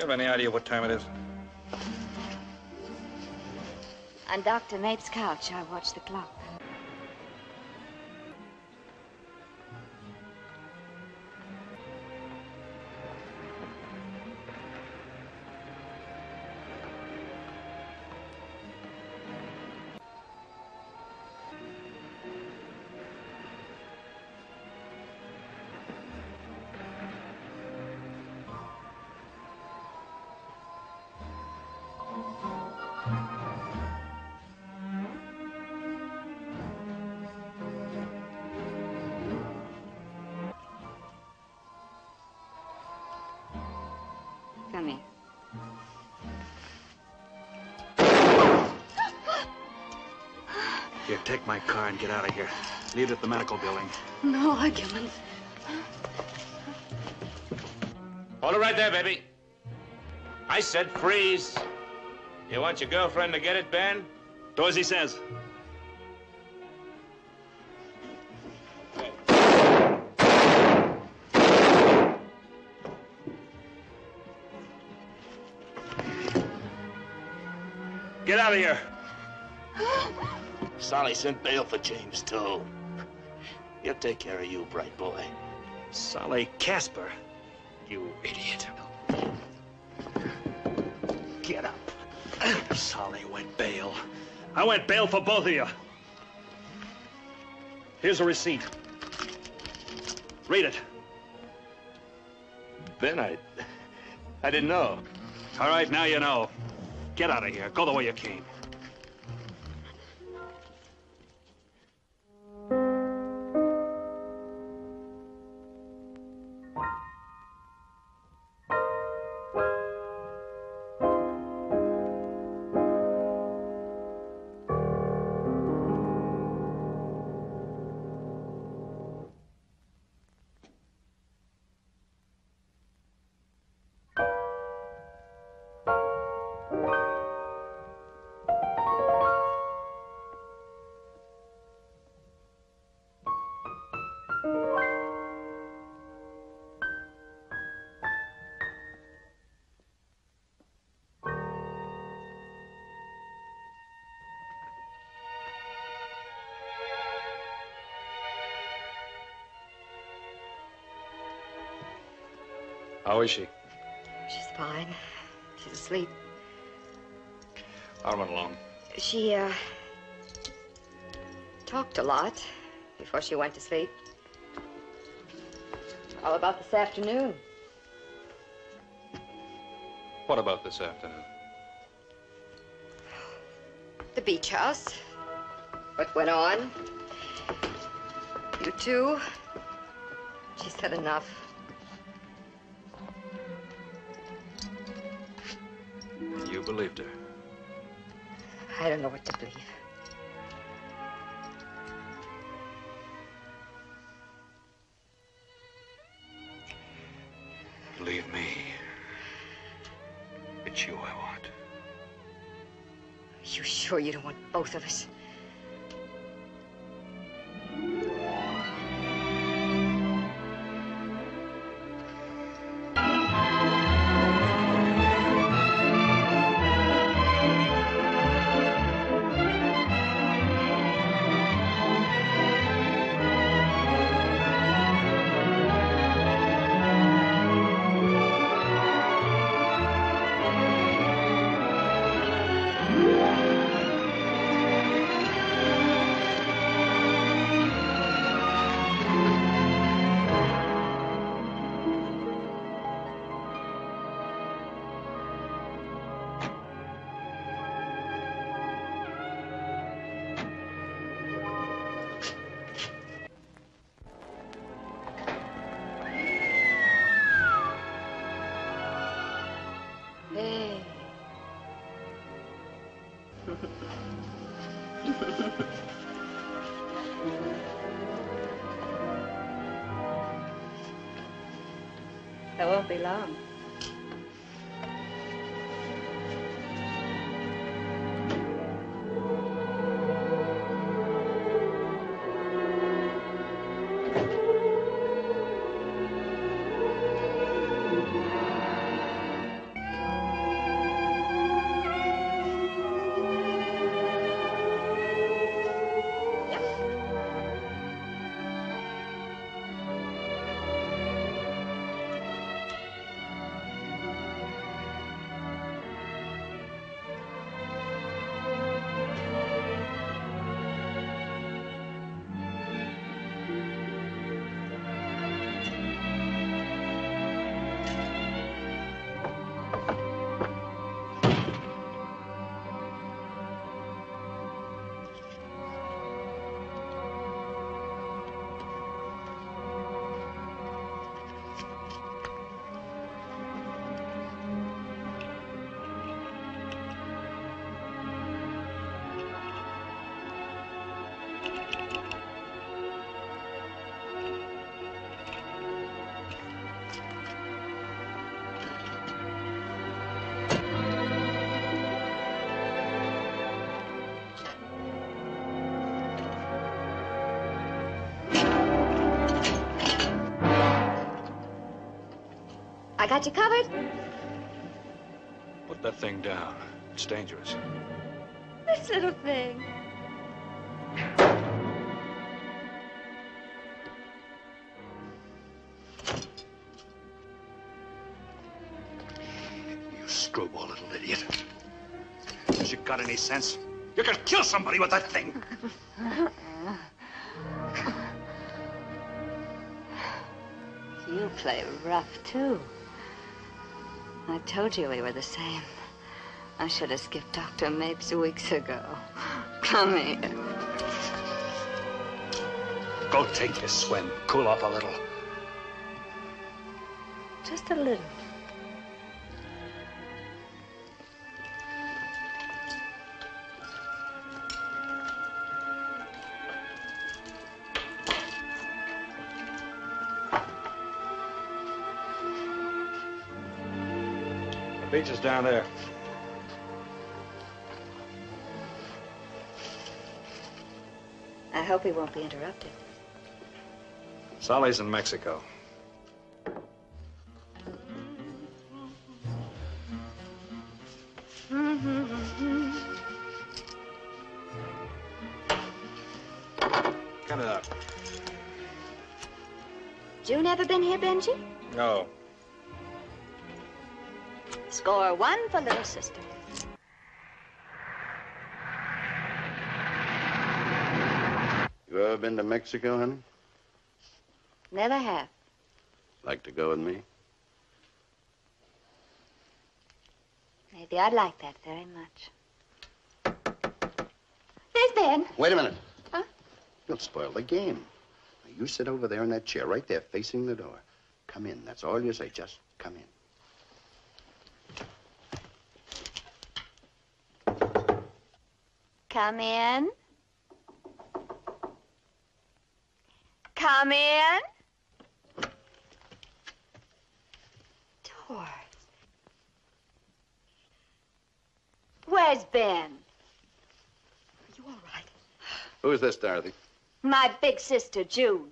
you have any idea what time it is? On Dr. Mapes' couch, I watch the clock. Come here. Here, take my car and get out of here. Leave it at the medical building. No arguments. Hold it right there, baby. I said freeze. You want your girlfriend to get it, Ben? Do as he says. Get out of here. Solly sent bail for James, too. He'll take care of you, bright boy. Solly Casper. You idiot. Get up. Solly went bail. I went bail for both of you. Here's a receipt. Read it. Ben, I didn't know. All right, now you know. Get out of here. Go the way you came. How is she? She's fine. She's asleep. I went along. She, talked a lot before she went to sleep. All about this afternoon. What about this afternoon? The beach house. What went on. You two. She said enough. You believed her. I don't know what to believe. Believe me. It's you I want. You sure you don't want both of us? That won't be long. got you covered. Put that thing down. It's dangerous. This little thing. You screwball little idiot. Has you got any sense? You can kill somebody with that thing. You play rough, too. I told you we were the same. I should have skipped Dr. Mapes weeks ago. Come here. Go take your swim. Cool off a little. Just a little. The beach is down there. I hope he won't be interrupted. Solly's in Mexico. Cut it out. June ever been here, Benji? No. Score one for little sister. You ever been to Mexico, honey? Never have. Like to go with me? Maybe I'd like that very much. There's Ben. Wait a minute. Huh? You'll spoil the game. Now, you sit over there in that chair, right there, facing the door. Come in. That's all you say. Just come in. Come in. Come in. Doors. Where's Ben? Are you all right? Who's this, Dorothy? My big sister, June.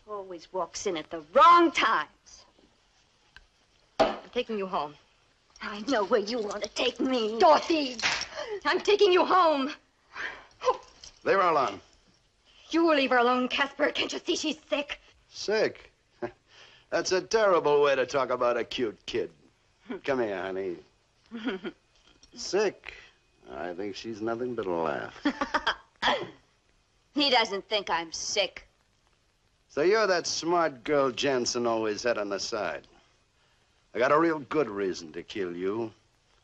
Always walks in at the wrong times. I'm taking you home. I know where you want to take me. Dorothy! I'm taking you home. Leave her alone. You will leave her alone, Casper. Can't you see she's sick? Sick? That's a terrible way to talk about a cute kid. Come here, honey. Sick? I think she's nothing but a laugh. He doesn't think I'm sick. So you're that smart girl Jensen always had on the side. I got a real good reason to kill you.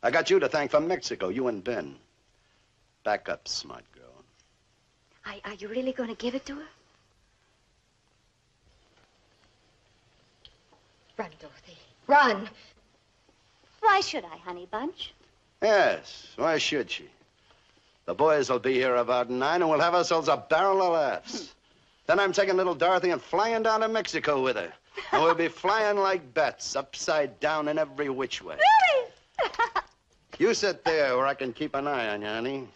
I got you to thank for Mexico, you and Ben. Back up, smart girl. Are you really going to give it to her? Run, Dorothy. Run! Why should I, honey bunch? Yes, why should she? The boys will be here about 9 and we'll have ourselves a barrel of laughs. Then I'm taking little Dorothy and flying down to Mexico with her. And we'll be flying like bats, upside down in every which way. Really? You sit there where I can keep an eye on you, honey.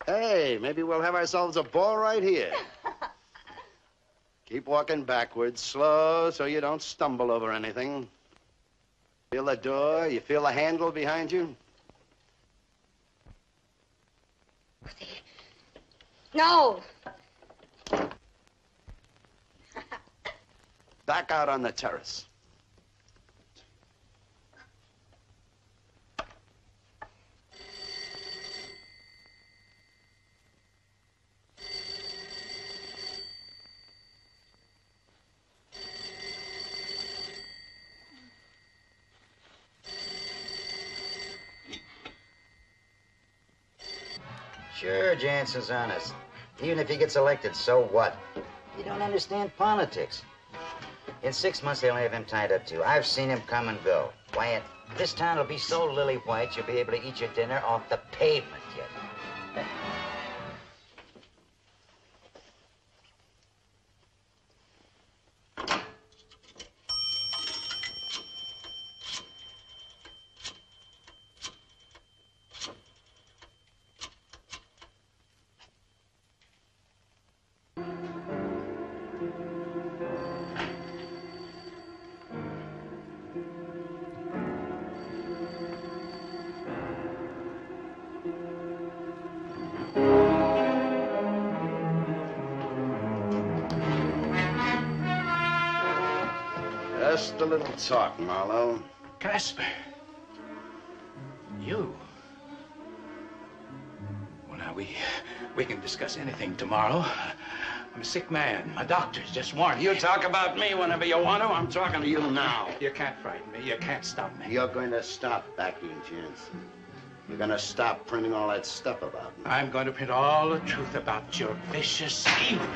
Hey, maybe we'll have ourselves a ball right here. Keep walking backwards, slow, so you don't stumble over anything. Feel the door? You feel the handle behind you? No! Back out on the terrace. Sure, Jansen's honest. Even if he gets elected, so what? You don't understand politics. In 6 months, they'll have him tied up, too. I've seen him come and go. Wyatt, this town will be so lily white, you'll be able to eat your dinner off the pavement yet. Just a little talk, Marlowe. Casper. You. Well, now, we can discuss anything tomorrow. I'm a sick man. My doctor's just warned me. You talk about me whenever you want to. I'm talking to you now. You can't frighten me. You can't stop me. You're going to stop backing Jansen. You're going to stop printing all that stuff about me. I'm going to print all the truth about your vicious evil.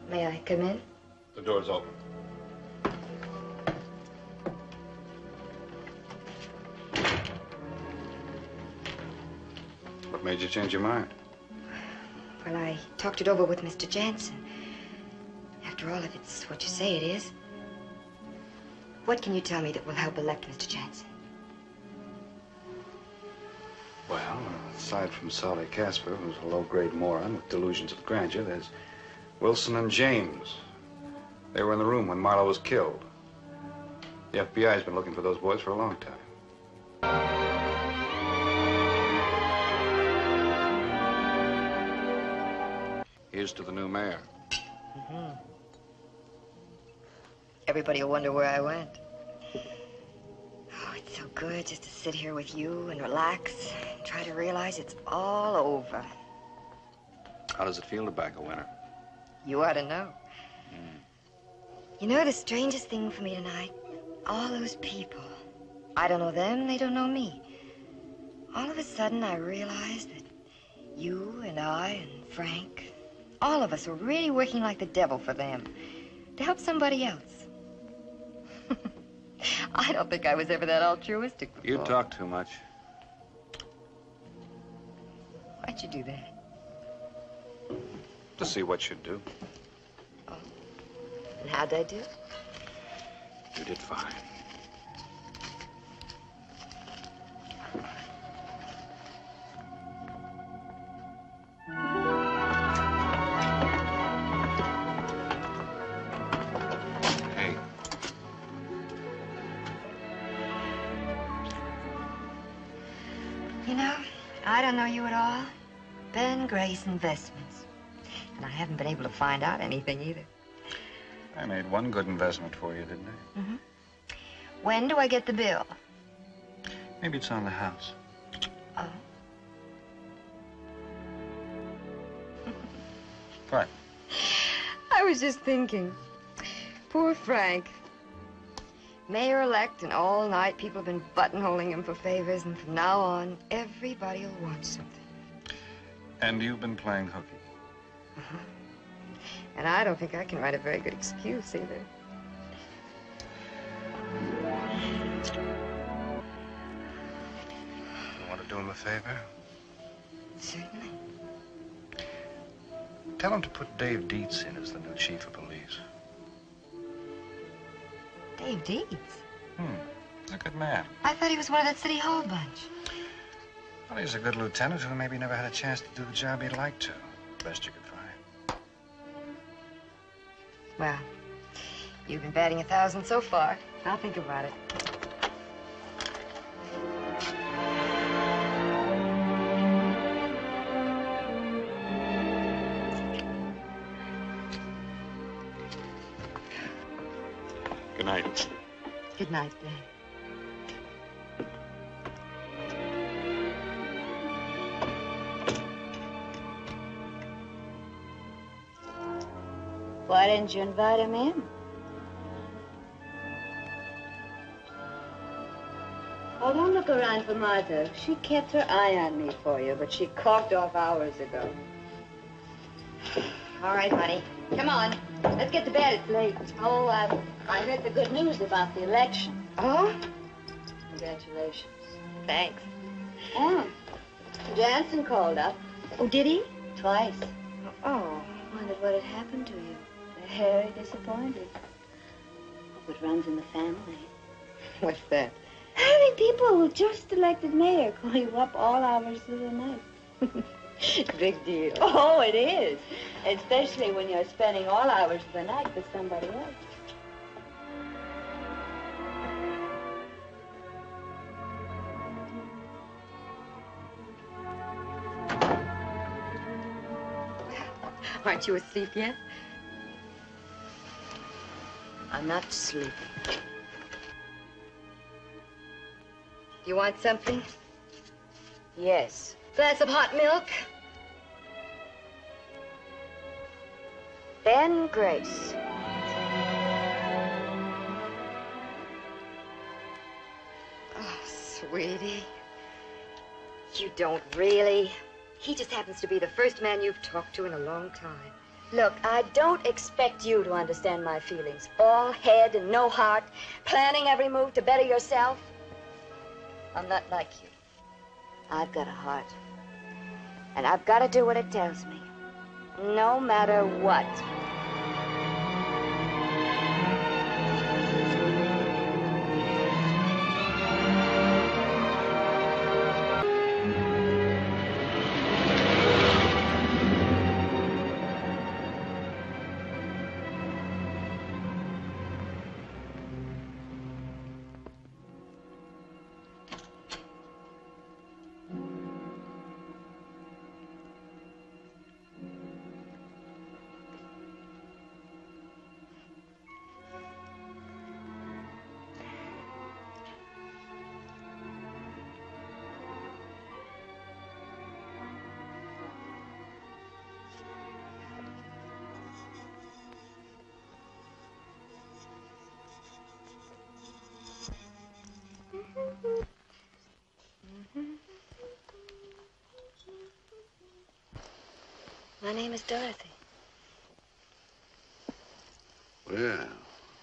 May I come in? The door's open. What made you change your mind? Well, I talked it over with Mr. Jansen. After all, if it's what you say it is, what can you tell me that will help elect Mr. Jansen? Well, aside from Solly Casper, who's a low-grade moron with delusions of grandeur, there's Wilson and James. They were in the room when Marlowe was killed. The FBI's been looking for those boys for a long time. Here's to the new mayor. Everybody will wonder where I went. Oh, it's so good just to sit here with you and relax and try to realize it's all over. How does it feel to back a winner? You ought to know. You know the strangest thing for me tonight? All those people. I don't know them, they don't know me. All of a sudden, I realized that you and I and Frank, all of us were really working like the devil for them to help somebody else. I don't think I was ever that altruistic before. You talk too much. Why'd you do that? To see what you'd do. Oh. And how'd I do? You did fine. Hey. You know, I don't know you at all. Ben Grace Investments. And I haven't been able to find out anything either. I made one good investment for you, didn't I? Mm-hmm. When do I get the bill? Maybe it's on the house. Oh. What? I was just thinking. Poor Frank. Mayor-elect, and all night people have been buttonholing him for favors, and from now on, everybody will want something. And you've been playing hooky. Uh-huh. And I don't think I can write a very good excuse either. You want to do him a favor? Certainly. Tell him to put Dave Dietz in as the new chief of police. Dave Dietz? A good man. I thought he was one of that City Hall bunch. Well, he's a good lieutenant who maybe never had a chance to do the job he'd like to. Best you could find. Well, you've been batting 1,000 so far. I'll think about it. Good night. Good night, Ben. Why didn't you invite him in? Oh, don't look around for Martha. She kept her eye on me for you, but she coughed off hours ago. All right, honey. Come on. Let's get to bed. It's late. Oh, I heard the good news about the election. Oh? Congratulations. Thanks. Oh, Jansen called up. Oh, did he? Twice. Oh. Wondered what had happened to you. They're very disappointed. Hope it runs in the family. What's that? How many people who just elected mayor call you up all hours of the night? Big deal. Oh, it is. Especially when you're spending all hours of the night with somebody else. Aren't you asleep yet? I'm not sleeping. You want something? Yes. Glass of hot milk? Ben Grace. Oh, sweetie. You don't really. He just happens to be the first man you've talked to in a long time. Look, I don't expect you to understand my feelings. All head and no heart, planning every move to better yourself. I'm not like you. I've got a heart. And I've got to do what it tells me. No matter what. My name is Dorothy. Well,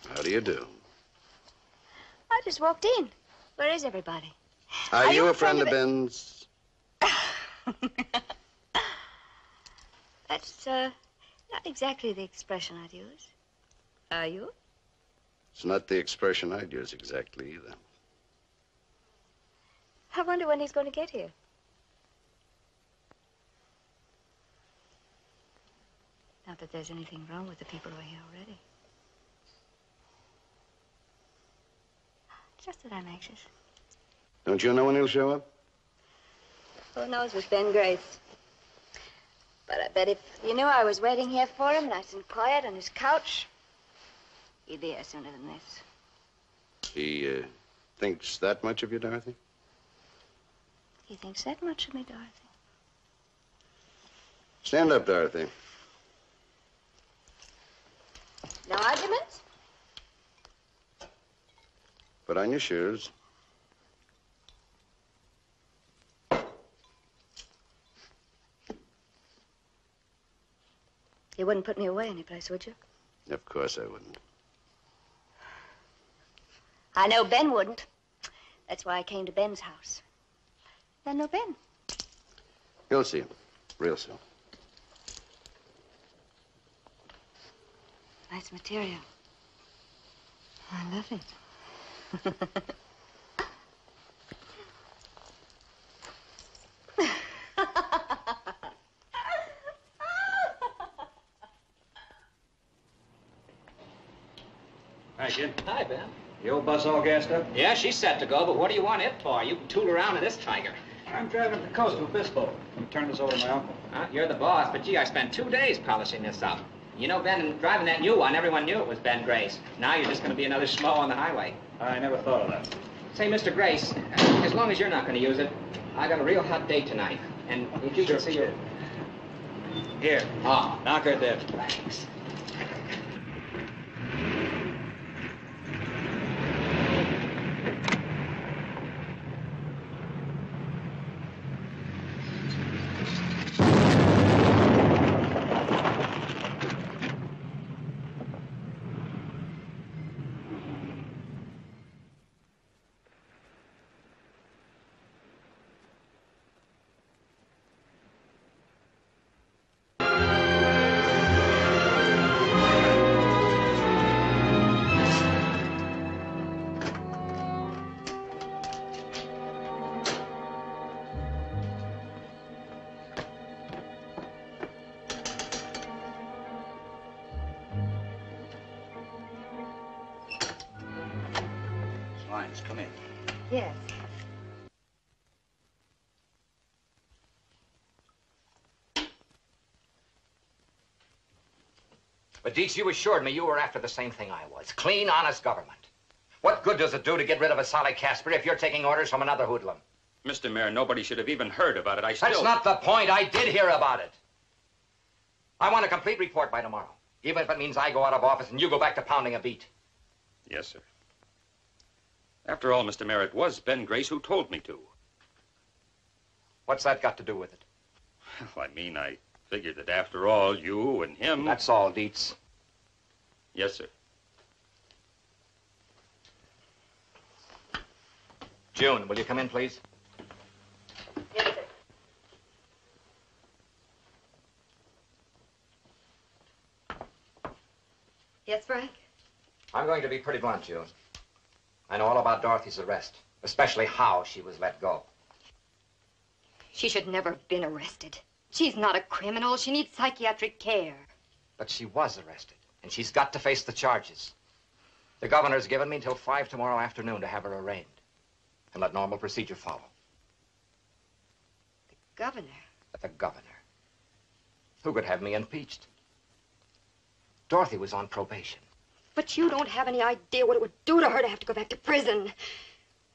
how do you do? I just walked in. Where is everybody? Are you a friend of Ben's? That's, not exactly the expression I'd use. Are you? It's not the expression I'd use exactly either. I wonder when he's going to get here. Not that there's anything wrong with the people who are here already. Just that I'm anxious. Don't you know when he'll show up? Who knows with Ben Grace? But I bet if you knew I was waiting here for him, nice and quiet on his couch, he'd be here sooner than this. He, thinks that much of you, Dorothy? He thinks that much of me, Dorothy. Stand up, Dorothy. No arguments? Put on your shoes. You wouldn't put me away anyplace, would you? Of course I wouldn't. I know Ben wouldn't. That's why I came to Ben's house. I know Ben. You'll see him real soon. Nice material. I love it. Hi, kid. Hi, Ben. The old bus all gassed up? Yeah, she's set to go, but what do you want it for? You can tool around in this tiger. I'm driving up the coast to Obispo. I'm turning this over to my uncle. You're the boss, but gee, I spent 2 days polishing this up. You know, Ben, in driving that new one, everyone knew it was Ben Grace. Now you're just going to be another schmo on the highway. I never thought of that. Say, Mr. Grace, as long as you're not going to use it, I got a real hot date tonight. And if you can see your... Here. Oh. Knock her dead. Thanks. Come in. Yes. But Dietz, you assured me you were after the same thing I was. Clean, honest government. What good does it do to get rid of a Sally Casper if you're taking orders from another hoodlum? Mr. Mayor, nobody should have even heard about it. That's not the point. I did hear about it. I want a complete report by tomorrow. Even if it means I go out of office and you go back to pounding a beat. Yes, sir. After all, Mr. Mayor, it was Ben Grace who told me to. What's that got to do with it? Well, I mean, I figured that after all, you and him... That's all, Dietz. Yes, sir. June, will you come in, please? Yes, sir. Yes, Frank? I'm going to be pretty blunt, June. I know all about Dorothy's arrest, especially how she was let go. She should never have been arrested. She's not a criminal. She needs psychiatric care. But she was arrested, and she's got to face the charges. The governor's given me until 5 tomorrow afternoon to have her arraigned and let normal procedure follow. The governor? The governor. Who could have me impeached? Dorothy was on probation. But you don't have any idea what it would do to her to have to go back to prison.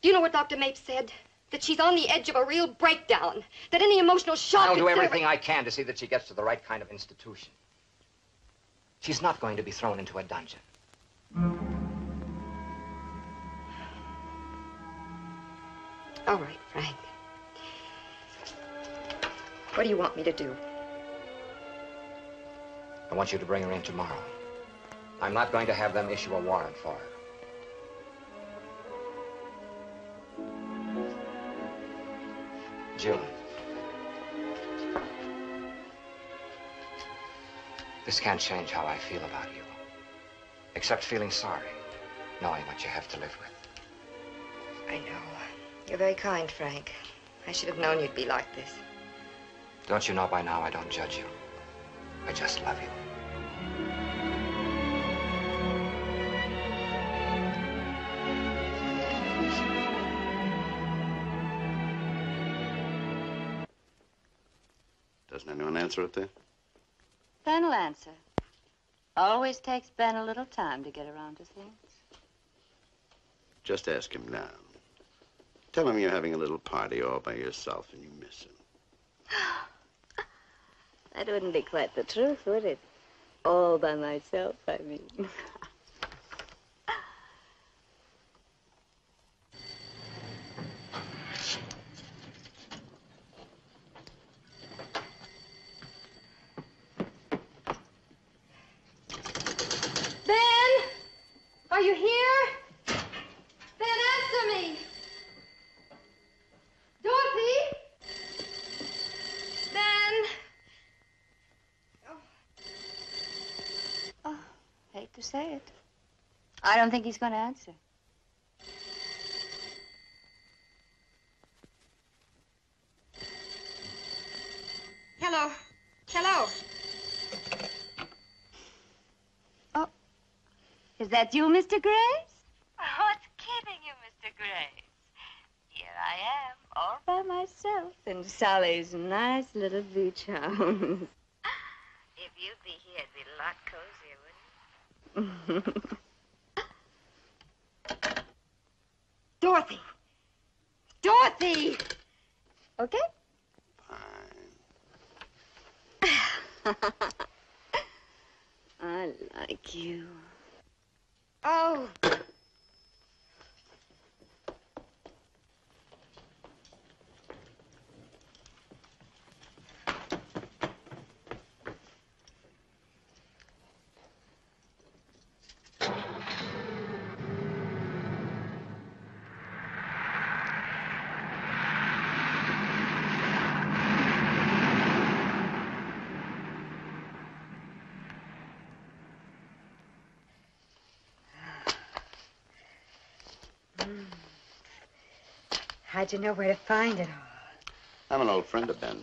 Do you know what Dr. Mapes said? That she's on the edge of a real breakdown. That any emotional shock... I'll do everything I can to see that she gets to the right kind of institution. She's not going to be thrown into a dungeon. All right, Frank. What do you want me to do? I want you to bring her in tomorrow. I'm not going to have them issue a warrant for her. June. This can't change how I feel about you. Except feeling sorry, knowing what you have to live with. I know. You're very kind, Frank. I should have known you'd be like this. Don't you know by now I don't judge you? I just love you. Doesn't anyone answer it there? Ben will answer. Always takes Ben a little time to get around to things. Just ask him now. Tell him you're having a little party all by yourself and you miss him. That wouldn't be quite the truth, would it? All by myself, I mean. Ben! Are you here? Ben, answer me! Dorothy? Ben! Oh, hate to say it. I don't think he's going to answer. Hello. Hello. Oh, is that you, Mr. Grace? What's keeping you, Mr. Grace? Here I am. All by myself in Sally's nice little beach house. If you'd be here, it'd be a lot cozier, wouldn't it? Dorothy! Dorothy! Okay. I like you. Oh. How'd you know where to find it all? I'm an old friend of Ben's.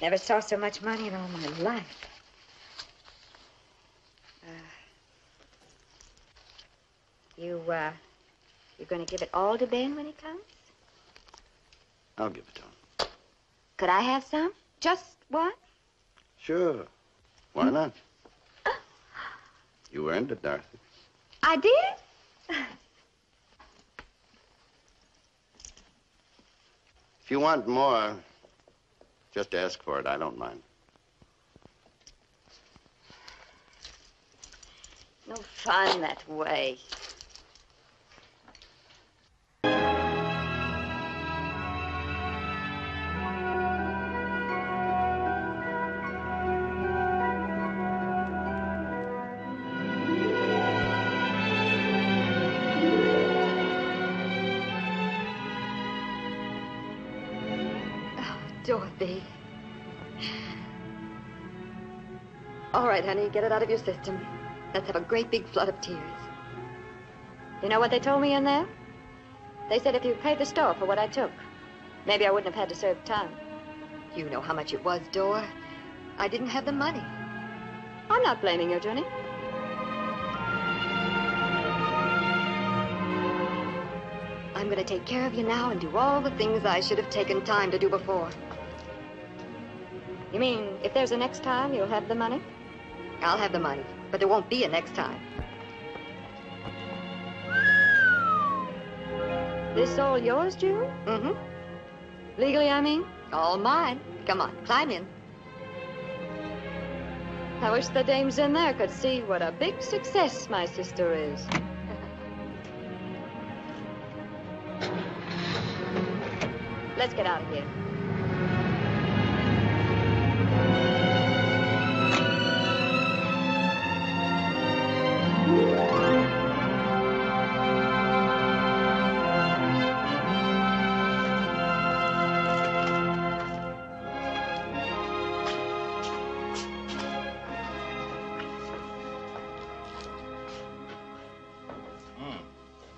Never saw so much money in all my life. You You're going to give it all to Ben when he comes? I'll give it to him. Could I have some? Just one? Sure. Why not? You earned it, Dorothy. I did? If you want more, just ask for it. I don't mind. No fun that way. Dorothy. All right, honey, get it out of your system. Let's have a great big flood of tears. You know what they told me in there? They said if you paid the store for what I took, maybe I wouldn't have had to serve time. You know how much it was, Dor. I didn't have the money. I'm not blaming you, Junie. I'm going to take care of you now and do all the things I should have taken time to do before. You mean if there's a next time, you'll have the money? I'll have the money, but there won't be a next time. This all yours, June? Mm-hmm. Legally, I mean? All mine. Come on, climb in. I wish the dames in there could see what a big success my sister is. Let's get out of here.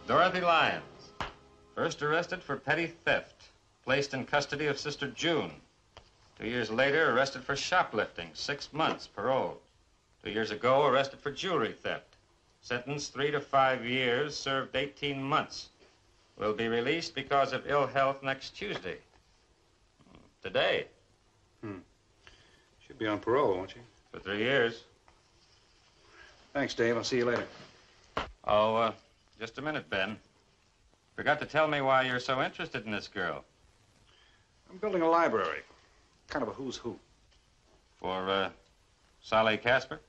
Dorothy Lyons, first arrested for petty theft, placed in custody of Sister June. 2 years later, arrested for shoplifting, 6 months, paroled. 2 years ago, arrested for jewelry theft. Sentenced 3 to 5 years, served 18 months. Will be released because of ill health next Tuesday. Today. She'll be on parole, won't she? For 3 years. Thanks, Dave. I'll see you later. Oh, just a minute, Ben. Forgot to tell me why you're so interested in this girl. I'm building a library. Kind of a who's who. For, Sally Casper?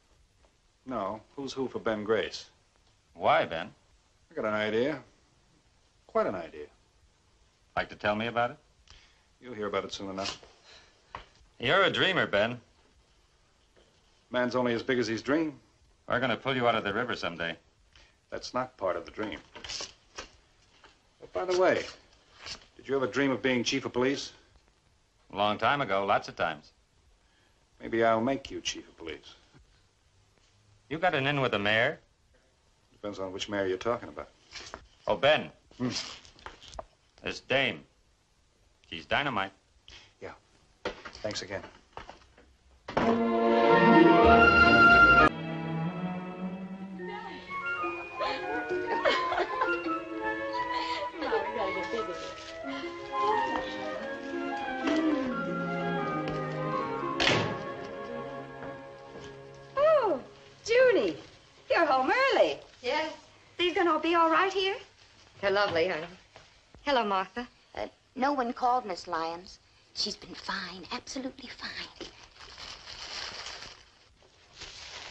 No, who's who for Ben Grace. Why, Ben? I got an idea. Quite an idea. Like to tell me about it? You'll hear about it soon enough. You're a dreamer, Ben. Man's only as big as his dream. We're gonna pull you out of the river someday. That's not part of the dream. But by the way, did you ever dream of being chief of police? A long time ago, lots of times. Maybe I'll make you chief of police. You got an in with the mayor? Depends on which mayor you're talking about. Oh, Ben. This dame. She's dynamite. Yeah. Thanks again. Oh, Junie, you're home early. Yes. These gonna be all right here? They're lovely, honey. Hello, Martha. No one called Miss Lyons. She's been fine, absolutely fine.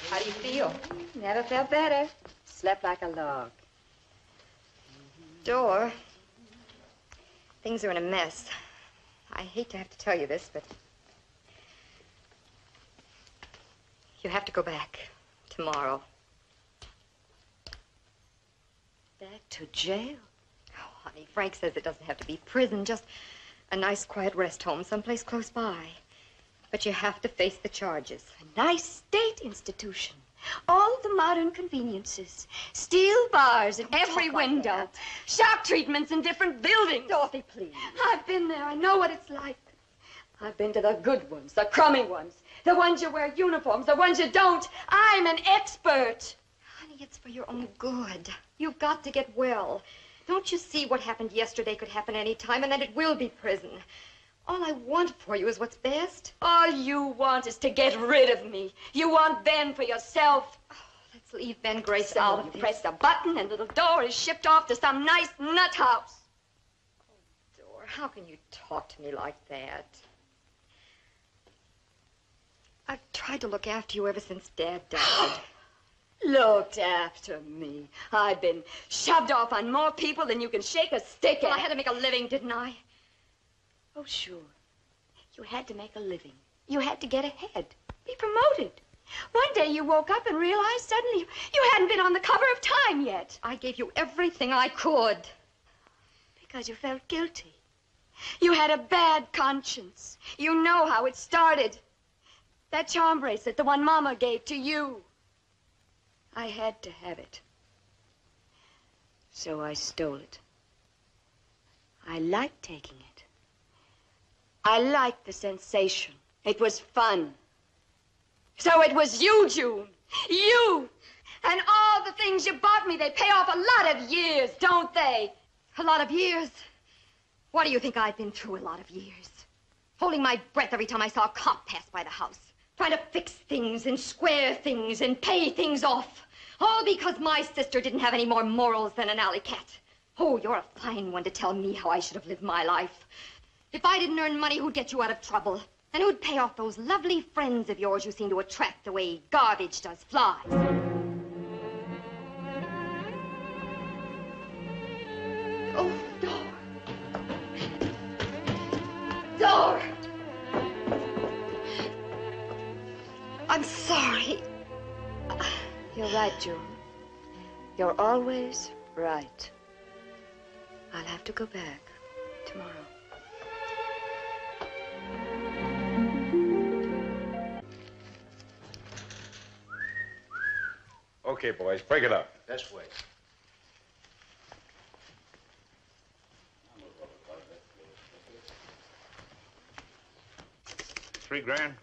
How do you feel? Never felt better. Slept like a log. Dor, things are in a mess. I hate to have to tell you this, but you have to go back tomorrow. Back to jail? Oh, honey, Frank says it doesn't have to be prison, just a nice, quiet rest home someplace close by. But you have to face the charges. A nice state institution. All the modern conveniences. Steel bars in every window. Shock treatments in different buildings. Dorothy, please. I've been there. I know what it's like. I've been to the good ones, the crummy ones, the ones you wear uniforms, the ones you don't. I'm an expert. Honey, it's for your own good. You've got to get well. Don't you see what happened yesterday could happen any time, and then it will be prison? All I want for you is what's best. All you want is to get rid of me. You want Ben for yourself. Oh, let's leave Ben Grace So out of you this. press a button and little Dora is shipped off to some nice nut house. Dora, how can you talk to me like that? I've tried to look after you ever since Dad died. Looked after me. I've been shoved off on more people than you can shake a stick Well, at. I had to make a living, didn't I? Oh, sure. You had to make a living. You had to get ahead. Be promoted. One day you woke up and realized suddenly you hadn't been on the cover of Time yet. I gave you everything I could. Because you felt guilty. You had a bad conscience. You know how it started. That charm bracelet, the one Mama gave to you. I had to have it. So I stole it. I liked taking it. I liked the sensation. It was fun. So it was you, June. You! And all the things you bought me, they pay off a lot of years, don't they? A lot of years? What do you think I've been through a lot of years? Holding my breath every time I saw a cop pass by the house. Trying to fix things and square things and pay things off. All because my sister didn't have any more morals than an alley cat. Oh, you're a fine one to tell me how I should have lived my life. If I didn't earn money, who'd get you out of trouble? And who'd pay off those lovely friends of yours you seem to attract the way garbage does flies? Oh, Dora. Dora! I'm sorry. You're right, June. You're always right. I'll have to go back tomorrow. Okay, boys, break it up. This way. $3 grand.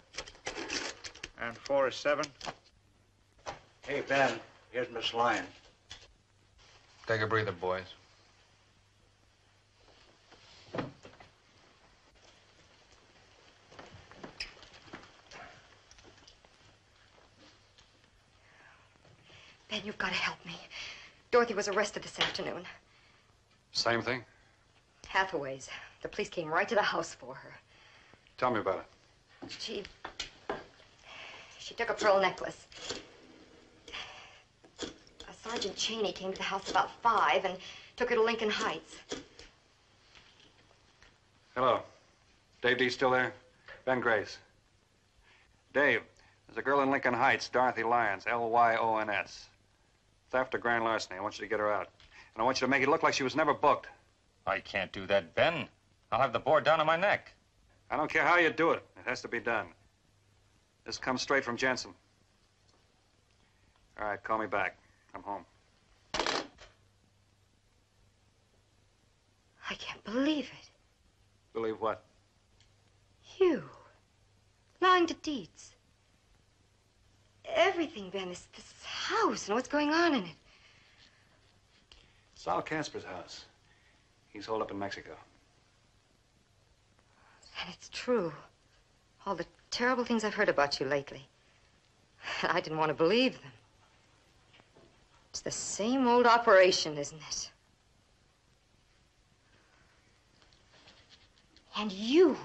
And 4 is 7. Hey, Ben, here's Miss Lyon. Take a breather, boys. Ben, you've got to help me. Dorothy was arrested this afternoon. Same thing? Hathaway's. The police came right to the house for her. Tell me about it. She took a pearl necklace. Sergeant Cheney came to the house about 5 and took her to Lincoln Heights. Hello. Dave D. still there? Ben Grace. Dave, there's a girl in Lincoln Heights, Dorothy Lyons, Lyons. Theft or grand larceny. I want you to get her out. And I want you to make it look like she was never booked. I can't do that, Ben. I'll have the board down on my neck. I don't care how you do it. It has to be done. This comes straight from Jensen. All right, call me back. I'm home. I can't believe it. Believe what? You. Lying to Dietz. Everything, Ben, this house and what's going on in it. Sal Casper's house. He's holed up in Mexico. And it's true. All the terrible things I've heard about you lately. I didn't want to believe them. It's the same old operation, isn't it? And you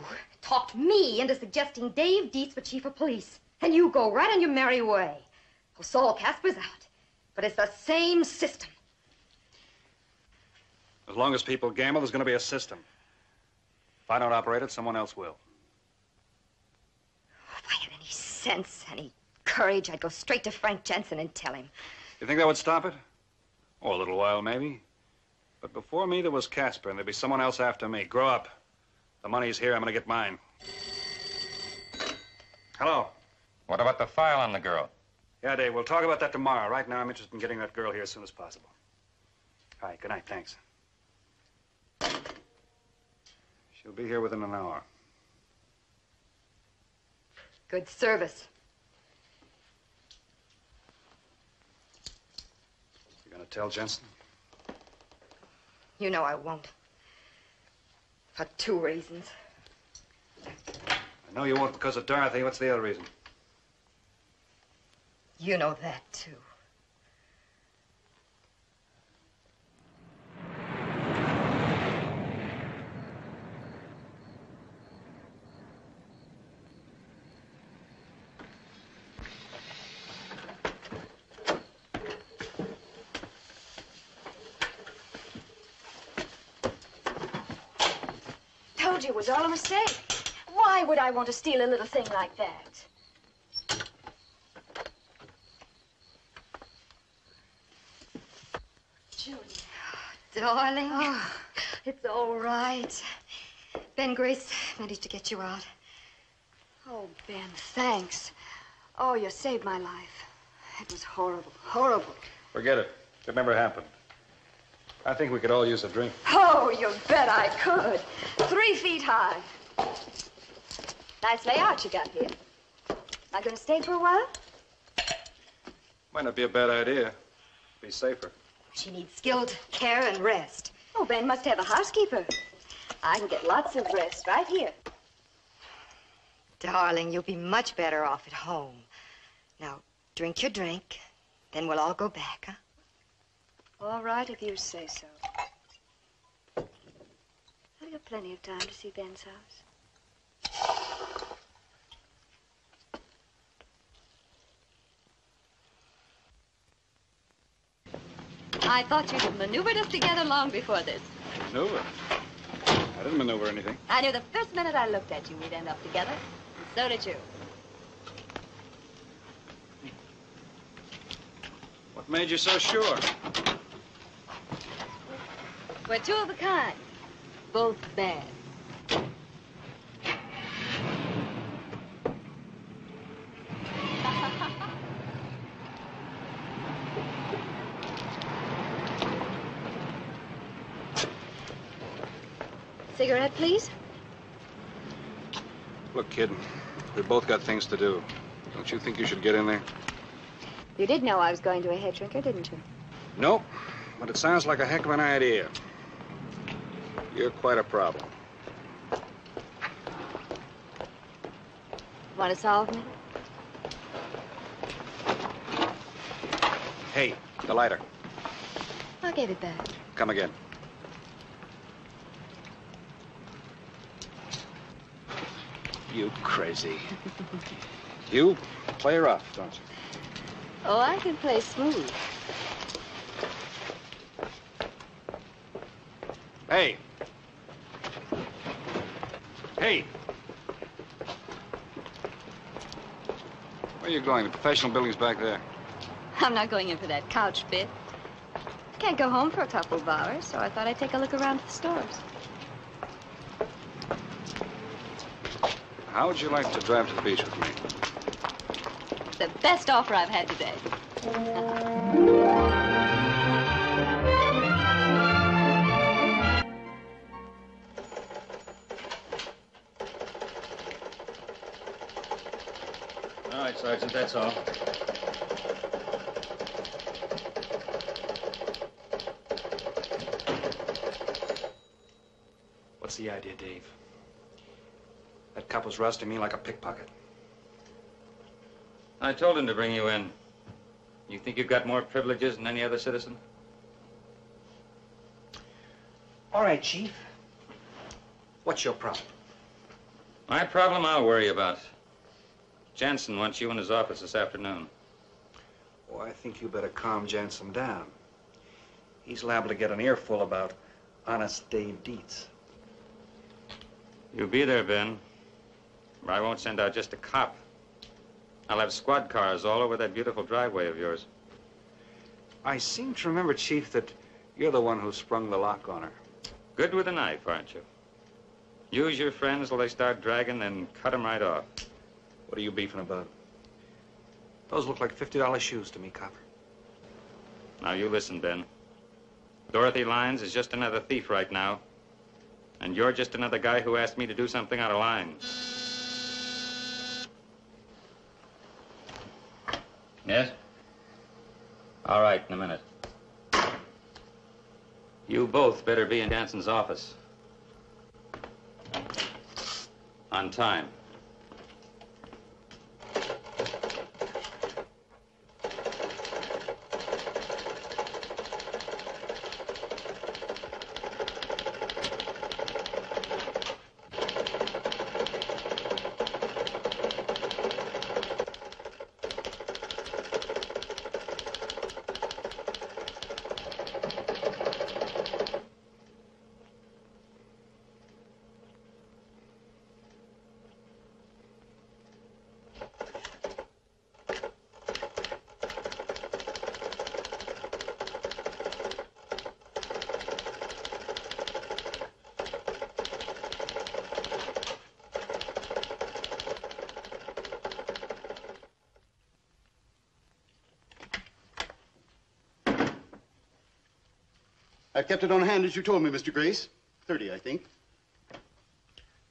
talked me into suggesting Dave Dietz for chief of police. And you go right on your merry way. Oh, Saul Casper's out. But it's the same system. As long as people gamble, there's going to be a system. If I don't operate it, someone else will. If I had any sense, any courage, I'd go straight to Frank Jensen and tell him. You think that would stop it? Oh, a little while, maybe. But before me, there was Casper, and there'd be someone else after me. Grow up. The money's here. I'm going to get mine. Hello. What about the file on the girl? Yeah, Dave, we'll talk about that tomorrow. Right now, I'm interested in getting that girl here as soon as possible. All right, good night, thanks. She'll be here within an hour. Good service. You gonna tell Jensen? You know I won't. For 2 reasons. I know you won't because of Dorothy. What's the other reason? You know that, too. Told you it was all a mistake. Why would I want to steal a little thing like that? Julie. Darling, it's all right. Ben Grace managed to get you out. Oh, Ben, thanks. Oh, you saved my life. It was horrible, horrible. Forget it. It never happened. I think we could all use a drink. Oh, you bet I could. 3 feet high. Nice layout you got here. Not gonna stay for a while? Might not be a bad idea. Be safer. She needs skilled care and rest. Oh, Ben must have a housekeeper. I can get lots of rest right here. Darling, you'll be much better off at home. Now, drink your drink, then we'll all go back, huh? All right, if you say so. I've got plenty of time to see Ben's house. I thought you'd have maneuvered us together long before this. Maneuver? I didn't maneuver anything. I knew the first minute I looked at you, we'd end up together. And so did you. What made you so sure? We're 2 of a kind. Both bad. Cigarette, please? Look, kid, we both got things to do. Don't you think you should get in there? You did know I was going to a head drinker, didn't you? Nope, but it sounds like a heck of an idea. You're quite a problem. Want to solve me? Hey, the lighter. I gave it back. Come again. You crazy. You play rough, don't you? Oh, I can play smooth. Hey. Hey. Where are you going? The professional building's back there. I'm not going in for that couch bit. I can't go home for a couple of hours, so I thought I'd take a look around at the stores. How would you like to drive to the beach with me? The best offer I've had today. All right, Sergeant, that's all. What's the idea, Dave? That cop was rousting me like a pickpocket. I told him to bring you in. You think you've got more privileges than any other citizen? All right, Chief. What's your problem? My problem I'll worry about. Jansen wants you in his office this afternoon. Oh, I think you better calm Jansen down. He's liable to get an earful about honest Dave Dietz. You'll be there, Ben. Or I won't send out just a cop. I'll have squad cars all over that beautiful driveway of yours. I seem to remember, Chief, that you're the one who sprung the lock on her. Good with a knife, aren't you? Use your friends till they start dragging, then cut them right off. What are you beefing about? Those look like $50 shoes to me, copper. Now, you listen, Ben. Dorothy Lyons is just another thief right now. And you're just another guy who asked me to do something out of line. Yes? All right, in a minute. You both better be in Danson's office. On time. I've kept it on hand as you told me, Mr. Grace. 30, I think.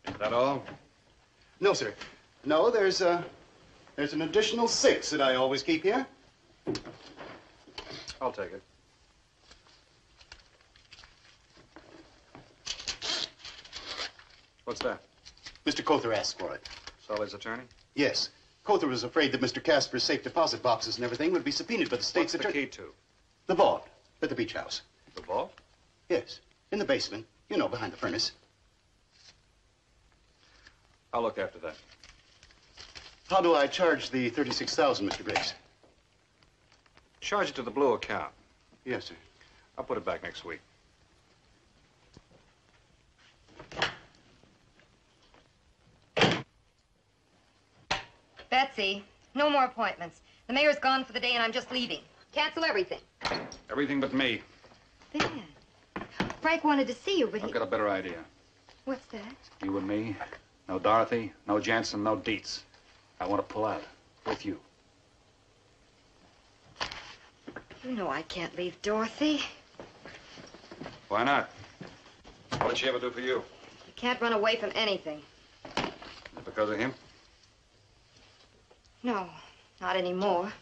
Is that all? No, sir. No, there's an additional 6 that I always keep here. I'll take it. What's that? Mr. Cother asked for it. Solly's attorney? Yes. Cother was afraid that Mr. Casper's safe deposit boxes and everything would be subpoenaed by the state's attorney. What's the key to? The vault at the beach house. The vault? Yes. In the basement. You know, behind the furnace. I'll look after that. How do I charge the 36,000, Mr. Grace? Charge it to the blue account. Yes, sir. I'll put it back next week. Betsy, no more appointments. The mayor's gone for the day and I'm just leaving. Cancel everything. Everything but me. Ben, Frank wanted to see you, but I've got a better idea. What's that? You and me. No Dorothy, no Jansen, no Dietz. I want to pull out. With you. You know I can't leave Dorothy. Why not? What did she ever do for you? You can't run away from anything. Is it because of him? No, not anymore.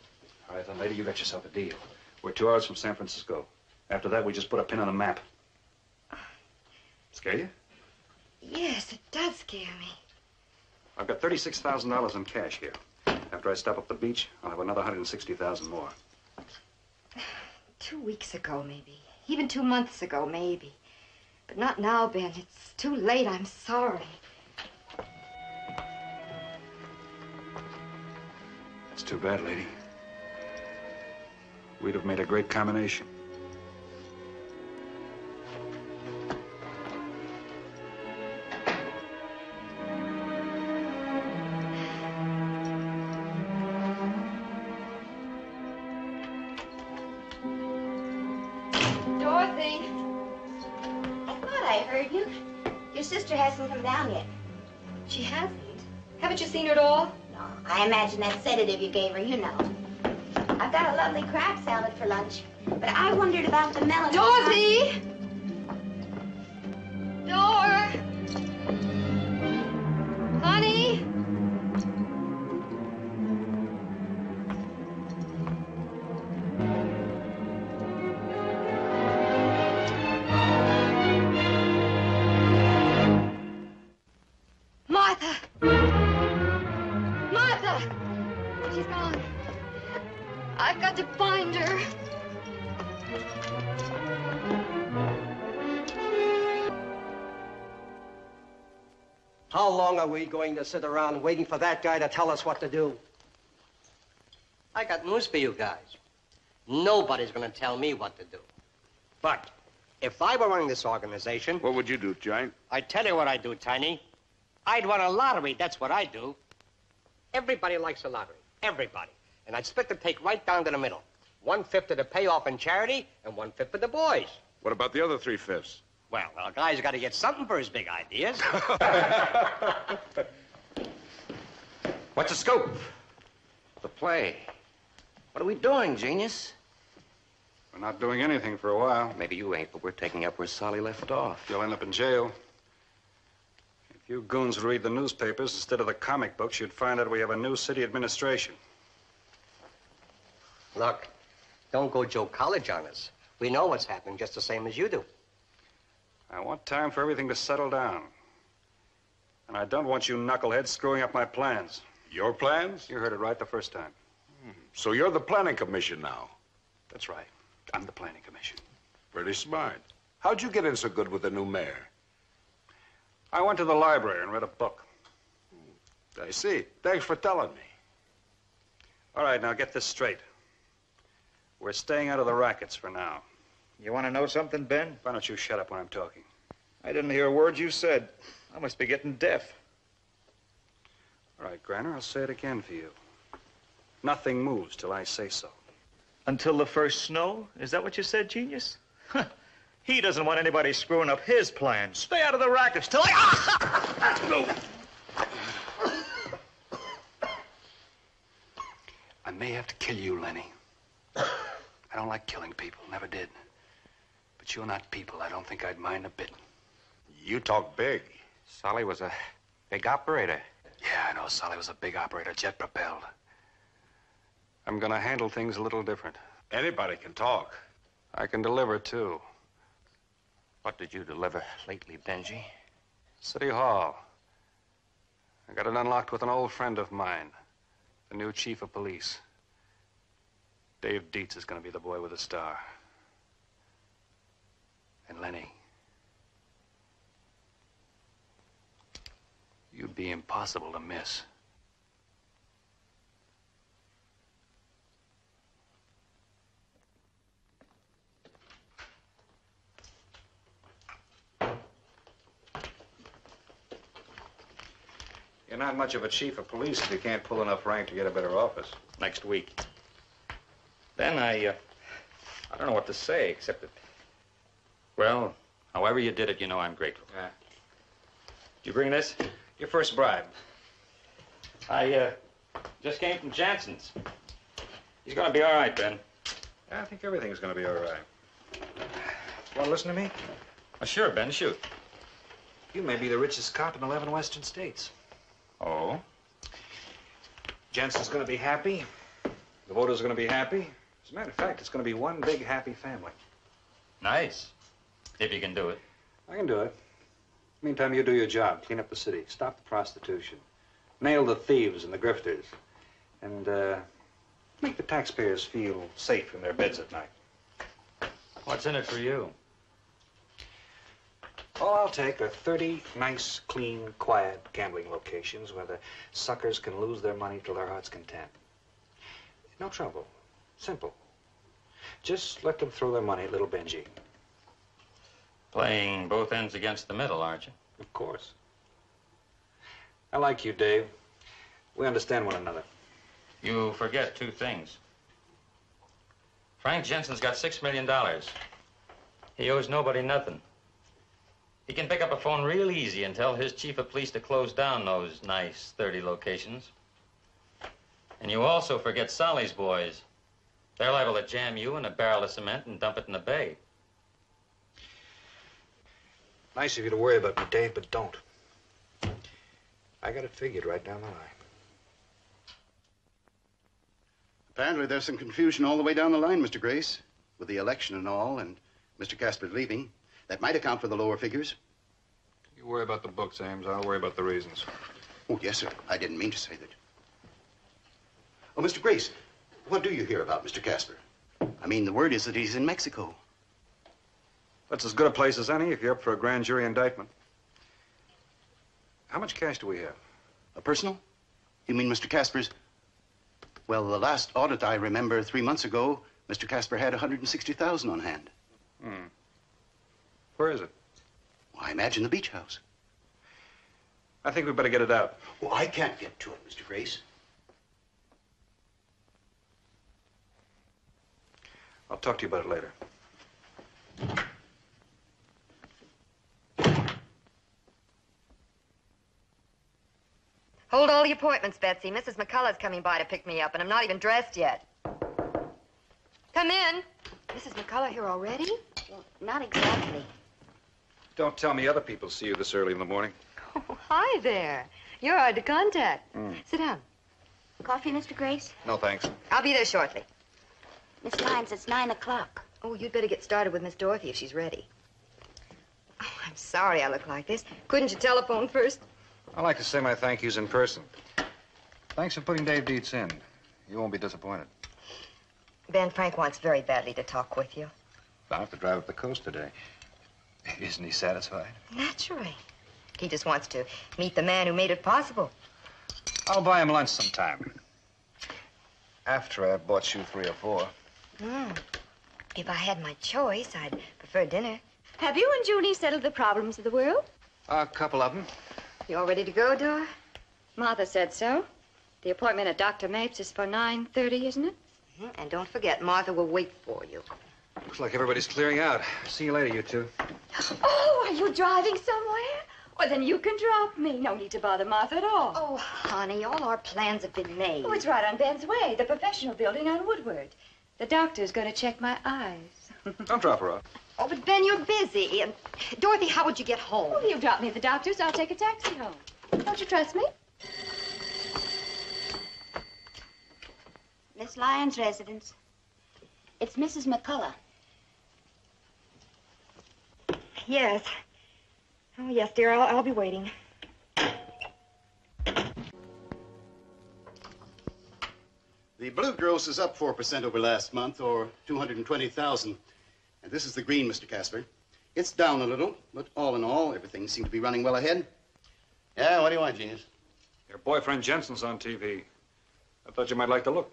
All right, then, lady, you got yourself a deal. We're 2 hours from San Francisco. After that, we just put a pin on the map. Scare you? Yes, it does scare me. I've got $36,000 in cash here. After I stop up the beach, I'll have another 160,000 more. 2 weeks ago, maybe. Even 2 months ago, maybe. But not now, Ben. It's too late. I'm sorry. That's too bad, lady. We'd have made a great combination. Dorothy. I thought I heard you. Your sister hasn't come down yet. She hasn't? Haven't you seen her at all? No, I imagine that sedative you gave her, you know. I've got a lovely crab salad for lunch, but I wondered about the melon. Dorothy! Dor! Honey! Martha! Martha! She's gone. I've got to find her. How long are we going to sit around waiting for that guy to tell us what to do? I got news for you guys. Nobody's going to tell me what to do. But if I were running this organization... What would you do, Giant? I'd tell you what I'd do, Tiny. I'd run a lottery, that's what I'd do. Everybody likes a lottery. Everybody. And I'd split the take right down to the middle. 1/5 of the payoff in charity and 1/5 for the boys. What about the other 3/5? Well, a guy's got to get something for his big ideas. What's the scoop? The play. What are we doing, genius? We're not doing anything for a while. Maybe you ain't, but we're taking up where Solly left off. You'll end up in jail. If you goons would read the newspapers instead of the comic books, you'd find out we have a new city administration. Look, don't go Joe College on us. We know what's happening just the same as you do. I want time for everything to settle down. And I don't want you knuckleheads screwing up my plans. Your plans? You heard it right the first time. So you're the planning commission now? That's right. I'm the planning commission. Pretty smart. How'd you get in so good with the new mayor? I went to the library and read a book. I see. Thanks for telling me. All right, now get this straight. We're staying out of the rackets for now. You want to know something, Ben? Why don't you shut up when I'm talking? I didn't hear a word you said. I must be getting deaf. All right, Granner, I'll say it again for you. Nothing moves till I say so. Until the first snow? Is that what you said, genius? He doesn't want anybody screwing up his plans. Stay out of the rackets till I... I may have to kill you, Lenny. I don't like killing people, never did. But you're not people. I don't think I'd mind a bit. You talk big. Solly was a big operator. Yeah, I know. Solly was a big operator, jet propelled. I'm gonna handle things a little different. Anybody can talk. I can deliver, too. What did you deliver lately, Benji? City Hall. I got it unlocked with an old friend of mine, the new chief of police. Dave Dietz is gonna be the boy with the star. And Lenny, you'd be impossible to miss. You're not much of a chief of police if you can't pull enough rank to get a better office. Next week. Then I don't know what to say, except that, well, however you did it, you know I'm grateful. Yeah. Did you bring this? Your first bribe. I just came from Jansen's. He's gonna be all right, Ben. I think everything's gonna be all right. Want to listen to me? Sure, Ben, shoot. You may be the richest cop in 11 western states. Oh? Jensen's gonna be happy. The voters are gonna be happy. As a matter of fact, it's gonna be one big happy family. Nice. If you can do it. I can do it. Meantime, you do your job. Clean up the city. Stop the prostitution. Nail the thieves and the grifters. And, make the taxpayers feel safe in their beds at night. What's in it for you? All I'll take are 30 nice, clean, quiet gambling locations where the suckers can lose their money till their heart's content. No trouble. Simple. Just let them throw their money at little Benji. Playing both ends against the middle, aren't you? Of course. I like you, Dave. We understand one another. You forget two things. Frank Jensen's got $6 million. He owes nobody nothing. He can pick up a phone real easy and tell his chief of police to close down those nice 30 locations. And you also forget Solly's boys. They're liable to jam you in a barrel of cement and dump it in the bay. Nice of you to worry about me, Dave, but don't. I got it figured right down the line. Apparently there's some confusion all the way down the line, Mr. Grace, with the election and all, and Mr. Casper leaving. That might account for the lower figures. You worry about the books, Ames. I'll worry about the reasons. Oh, yes, sir. I didn't mean to say that. Oh, Mr. Grace, what do you hear about Mr. Casper? I mean, the word is that he's in Mexico. That's as good a place as any if you're up for a grand jury indictment. How much cash do we have? A personal? You mean Mr. Casper's? Well, the last audit I remember 3 months ago, Mr. Casper had 160,000 on hand. Where is it? Well, I imagine the beach house. I think we better get it out. Well, I can't get to it, Mr. Grace. I'll talk to you about it later. Hold all the appointments, Betsy. Mrs. McCullough's coming by to pick me up, and I'm not even dressed yet. Come in. Mrs. McCullough here already? Well, not exactly. Don't tell me other people see you this early in the morning. Oh, hi there. You're hard to contact. Sit down. Coffee, Mr. Grace? No, thanks. I'll be there shortly. Miss Lyons, it's 9 o'clock. Oh, you'd better get started with Miss Dorothy if she's ready. Oh, sorry I look like this. Couldn't you telephone first? I like to say my thank yous in person. Thanks for putting Dave Dietz in. You won't be disappointed. Ben, Frank wants very badly to talk with you. I'll have to drive up the coast today. Isn't he satisfied? Naturally. He just wants to meet the man who made it possible. I'll buy him lunch sometime. After I've bought you 3 or 4. If I had my choice, I'd prefer dinner. Have you and Julie settled the problems of the world? A couple of them. You all ready to go, Dora? Martha said so. The appointment at Dr. Mapes is for 9:30, isn't it? And don't forget, Martha will wait for you. Looks like everybody's clearing out. See you later, you two. Oh, are you driving somewhere? Well, then you can drop me. No need to bother Martha at all. Oh, honey, all our plans have been made. Oh, it's right on Ben's way, the professional building on Woodward. The doctor's going to check my eyes. Don't drop her off. Oh, but Ben, you're busy. And Dorothy, how would you get home? Oh, you drop me at the doctor's, I'll take a taxi home. Don't you trust me? Miss Lyons' residence. It's Mrs. McCullough. Yes. Oh, yes, dear. I'll be waiting. The blue gross is up 4% over last month, or 220,000. And this is the green, Mr. Casper. It's down a little, but all in all, everything seems to be running well ahead. Yeah, what do you want, Genius? Your boyfriend Jensen's on TV. I thought you might like to look.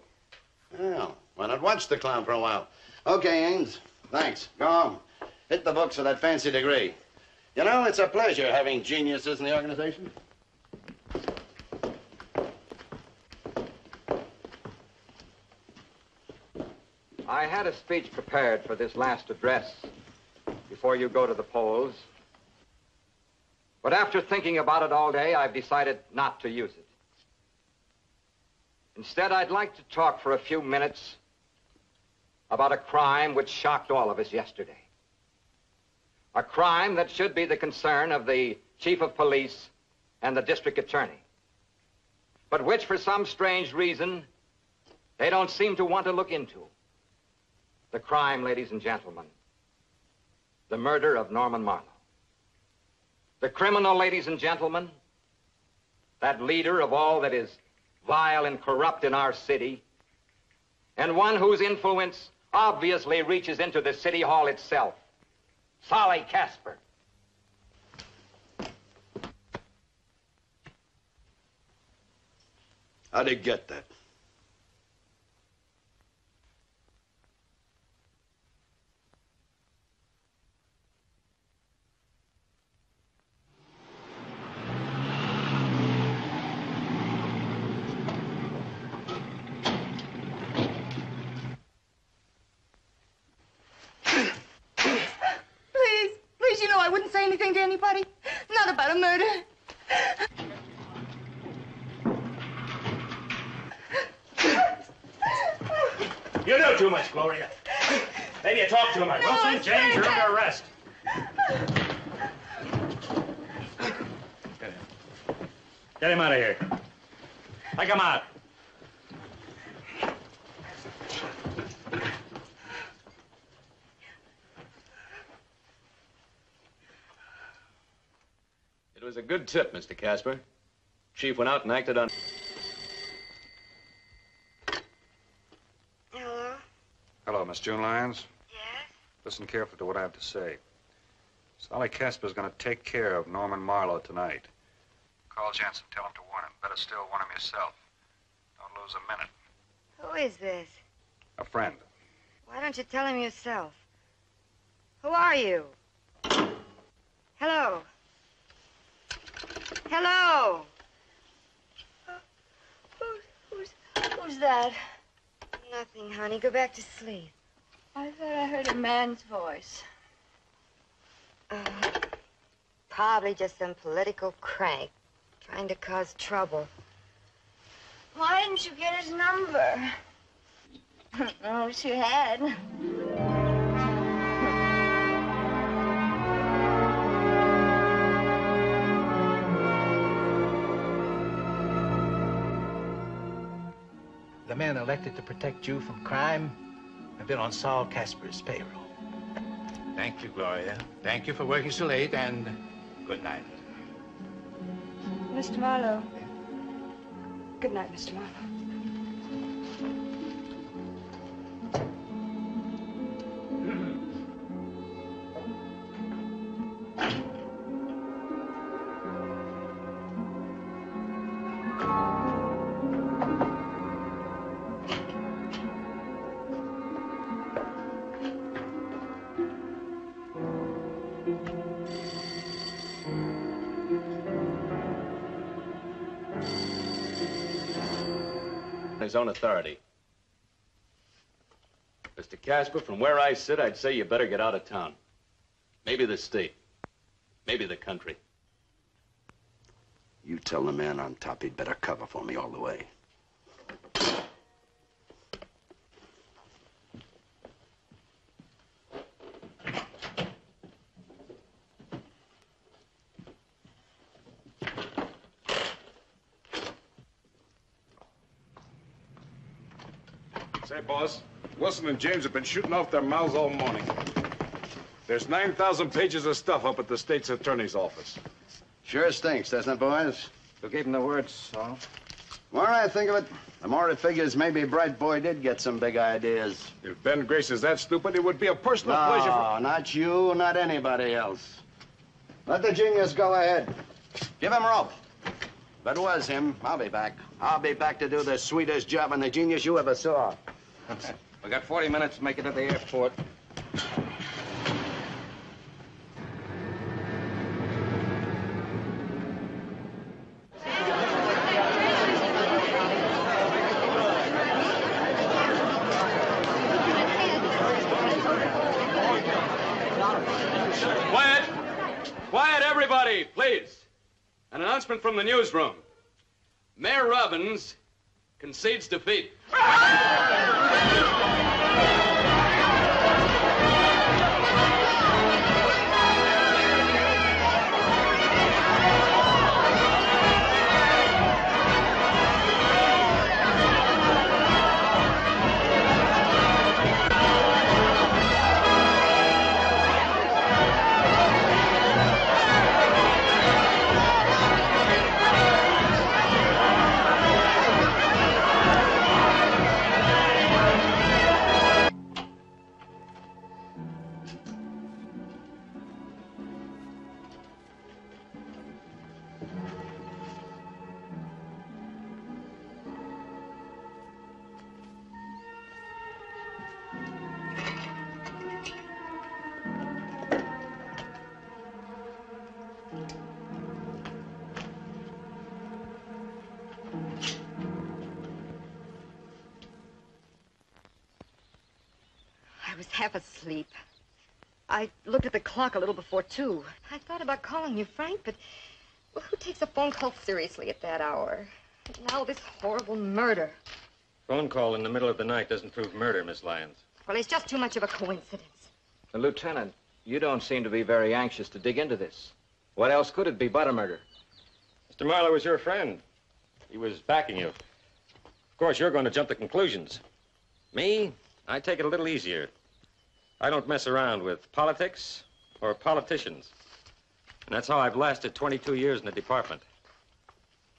Well, why not watch the clown for a while? Okay, Ames. Thanks. Go home. Hit the books for that fancy degree. You know, it's a pleasure having geniuses in the organization. I had a speech prepared for this last address before you go to the polls. But after thinking about it all day, I've decided not to use it. Instead, I'd like to talk for a few minutes about a crime which shocked all of us yesterday. A crime that should be the concern of the chief of police and the district attorney, but which, for some strange reason, they don't seem to want to look into. The crime, ladies and gentlemen, the murder of Norman Marlowe. The criminal, ladies and gentlemen, that leader of all that is vile and corrupt in our city, and one whose influence obviously reaches into the city hall itself, Solly Casper. How'd he get that? Please, you know I wouldn't say anything to anybody. Not about a murder. You know too much, Gloria. Maybe you talk too much. No, Wilson, it's James, you're Frank. under arrest. Get him out of here. Take him out. It was a good tip, Mr. Casper. Chief went out and acted on... Hello? Hello, Miss June Lyons. Yes? Listen carefully to what I have to say. Solly Casper's going to take care of Norman Marlowe tonight. Call Jensen. Tell him to warn him. Better still, warn him yourself. Don't lose a minute. Who is this? A friend. Why don't you tell him yourself? Who are you? Hello? Hello? Who's that? Nothing, honey. Go back to sleep. I thought I heard a man's voice. Probably just some political crank trying to cause trouble. Why didn't you get his number? I wish you had. The men elected to protect you from crime have been on Saul Casper's payroll. Thank you, Gloria. Thank you for working so late, and good night. Mr. Marlowe. Good night, Mr. Marlowe. His own authority. Mr. Casper, from where I sit, I'd say you better get out of town. Maybe the state. Maybe the country. You tell the man on top he'd better cover for me all the way. Say, boss, Wilson and James have been shooting off their mouths all morning. There's 9,000 pages of stuff up at the state's attorney's office. Sure stinks, doesn't it, boys? Who gave him the word, Saul? The more I think of it, the more it figures maybe Bright Boy did get some big ideas. If Ben Grace is that stupid, it would be a personal No, pleasure for... not you, not anybody else. Let the genius go ahead. Give him rope. If it was him, I'll be back. I'll be back to do the sweetest job on the genius you ever saw. We got 40 minutes to make it to the airport. Quiet! Quiet, everybody, please. An announcement from the newsroom. Mayor Robbins concedes defeat. I was half asleep. I looked at the clock a little before 2. I thought about calling you, Frank, but well, who takes a phone call seriously at that hour? Now this horrible murder. Phone call in the middle of the night doesn't prove murder, Miss Lyons. Well, it's just too much of a coincidence. Lieutenant, you don't seem to be very anxious to dig into this. What else could it be but a murder? Mr. Marlowe was your friend. He was backing you. Of course, you're going to jump to conclusions. Me, I take it a little easier. I don't mess around with politics or politicians. And that's how I've lasted 22 years in the department.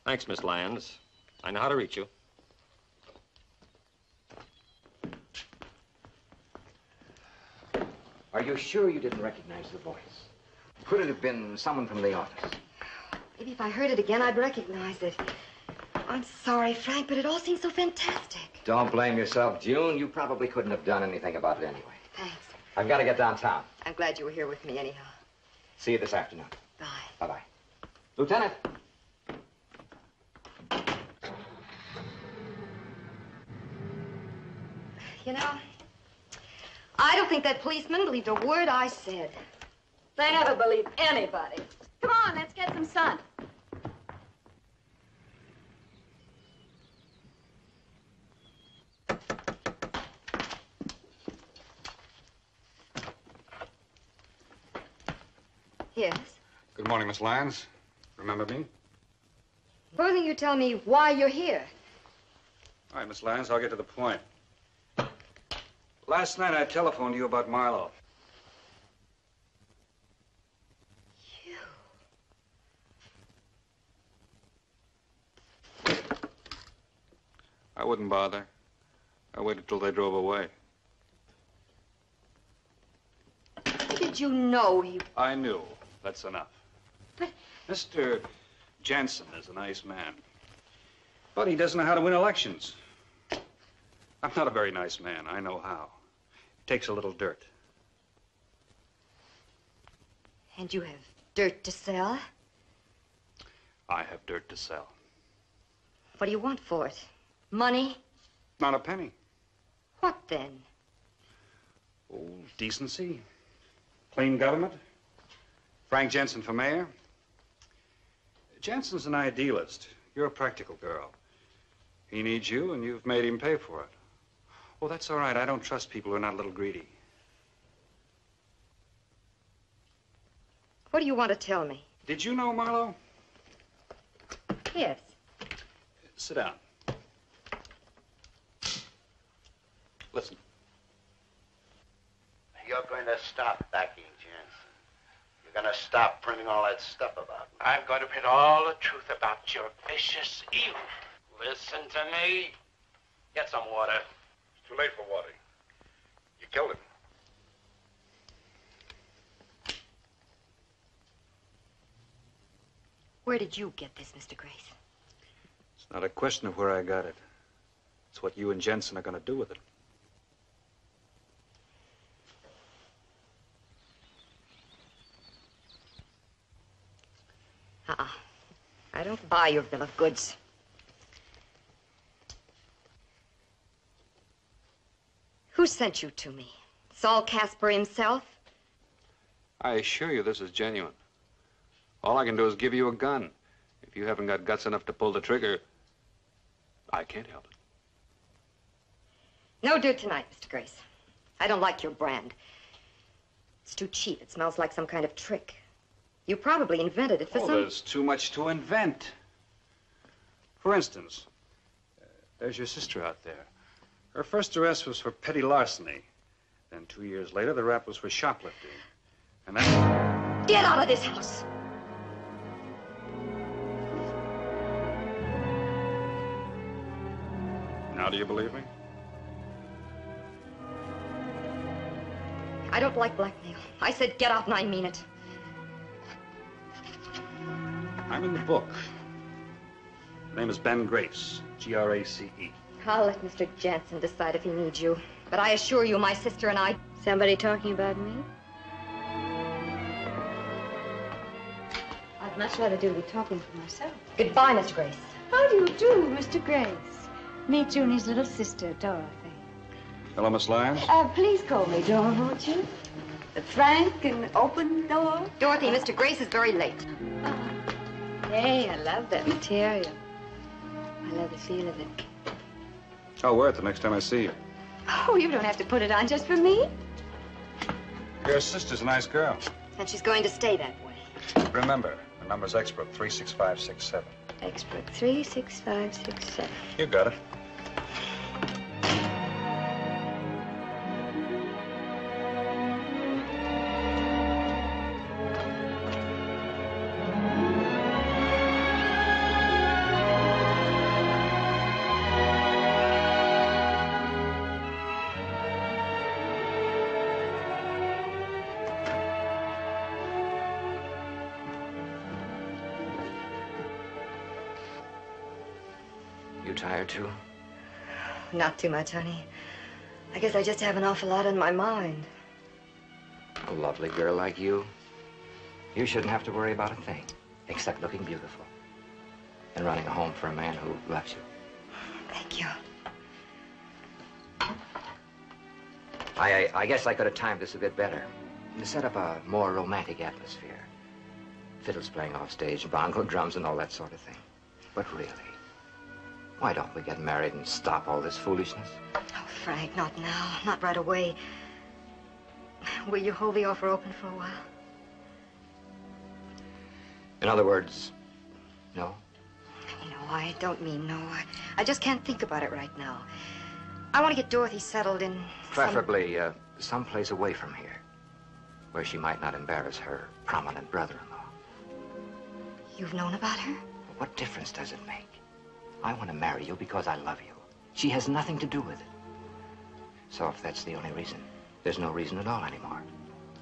Thanks, Miss Lyons. I know how to reach you. Are you sure you didn't recognize the voice? Could it have been someone from the office? Maybe if I heard it again, I'd recognize it. I'm sorry, Frank, but it all seems so fantastic. Don't blame yourself, June. You probably couldn't have done anything about it anyway. Thanks. I've got to get downtown. I'm glad you were here with me anyhow. See you this afternoon. Bye. Bye-bye. Lieutenant. You know, I don't think that policeman believed a word I said. They never believe anybody. Come on, let's get some sun. Yes? Good morning, Miss Lyons. Remember me? Supposing you tell me why you're here. All right, Miss Lyons, I'll get to the point. Last night I telephoned you about Marlowe. I wouldn't bother. I waited till they drove away. How did you know he... I knew. That's enough. But... Mr. Jensen is a nice man. But he doesn't know how to win elections. I'm not a very nice man. I know how. It takes a little dirt. And you have dirt to sell? I have dirt to sell. What do you want for it? Money? Not a penny. What then? Oh, decency. Clean government. Frank Jensen for mayor. Jensen's an idealist. You're a practical girl. He needs you, and you've made him pay for it. Oh, that's all right. I don't trust people who are not a little greedy. What do you want to tell me? Did you know Marlowe? Yes. Sit down. Listen. You're going to stop backing Jensen. You're going to stop printing all that stuff about me. I'm going to print all the truth about your vicious evil. Listen to me. Get some water. It's too late for water. You killed him. Where did you get this, Mr. Grace? It's not a question of where I got it. It's what you and Jensen are going to do with it. I don't buy your bill of goods. Who sent you to me? Saul Casper himself? I assure you this is genuine. All I can do is give you a gun. If you haven't got guts enough to pull the trigger, I can't help it. No dirt tonight, Mr. Grace. I don't like your brand. It's too cheap. It smells like some kind of trick. You probably invented it for some... There's too much to invent. For instance, there's your sister out there. Her first arrest was for petty larceny. Then 2 years later, the rap was for shoplifting. And then... Get out of this house! Now do you believe me? I don't like blackmail. I said get out and I mean it. I'm in the book. My name is Ben Grace, G-R-A-C-E. I'll let Mr. Jansen decide if he needs you. But I assure you, my sister and I... Somebody talking about me? I'd much rather do the talking for myself. Goodbye, Miss Grace. How do you do, Mr. Grace? Meet you and his little sister, Dorothy. Hello, Miss Lyons. Please call me Dora, won't you? Frank and open door. Dorothy, Mr. Grace is very late. Hey, I love that material. I love the feel of it. I'll wear it the next time I see you. Oh, you don't have to put it on just for me. Your sister's a nice girl. And she's going to stay that way. Remember, the number's Exbrook 36567. Exbrook 36567. You got it. Tired too? Not too much, honey. I guess I just have an awful lot on my mind. A lovely girl like you, you shouldn't have to worry about a thing, except looking beautiful and running a home for a man who loves you. Thank you. I guess I could have timed this a bit better. To set up a more romantic atmosphere. Fiddles playing off stage, bongo drums and all that sort of thing. But really, why don't we get married and stop all this foolishness? Oh, Frank, not now. Not right away. Will you hold the offer open for a while? In other words, no? No, I don't mean no. I just can't think about it right now. I want to get Dorothy settled in... Preferably, someplace away from here, where she might not embarrass her prominent brother-in-law. You've known about her? What difference does it make? I want to marry you because I love you. She has nothing to do with it. So if that's the only reason, there's no reason at all anymore.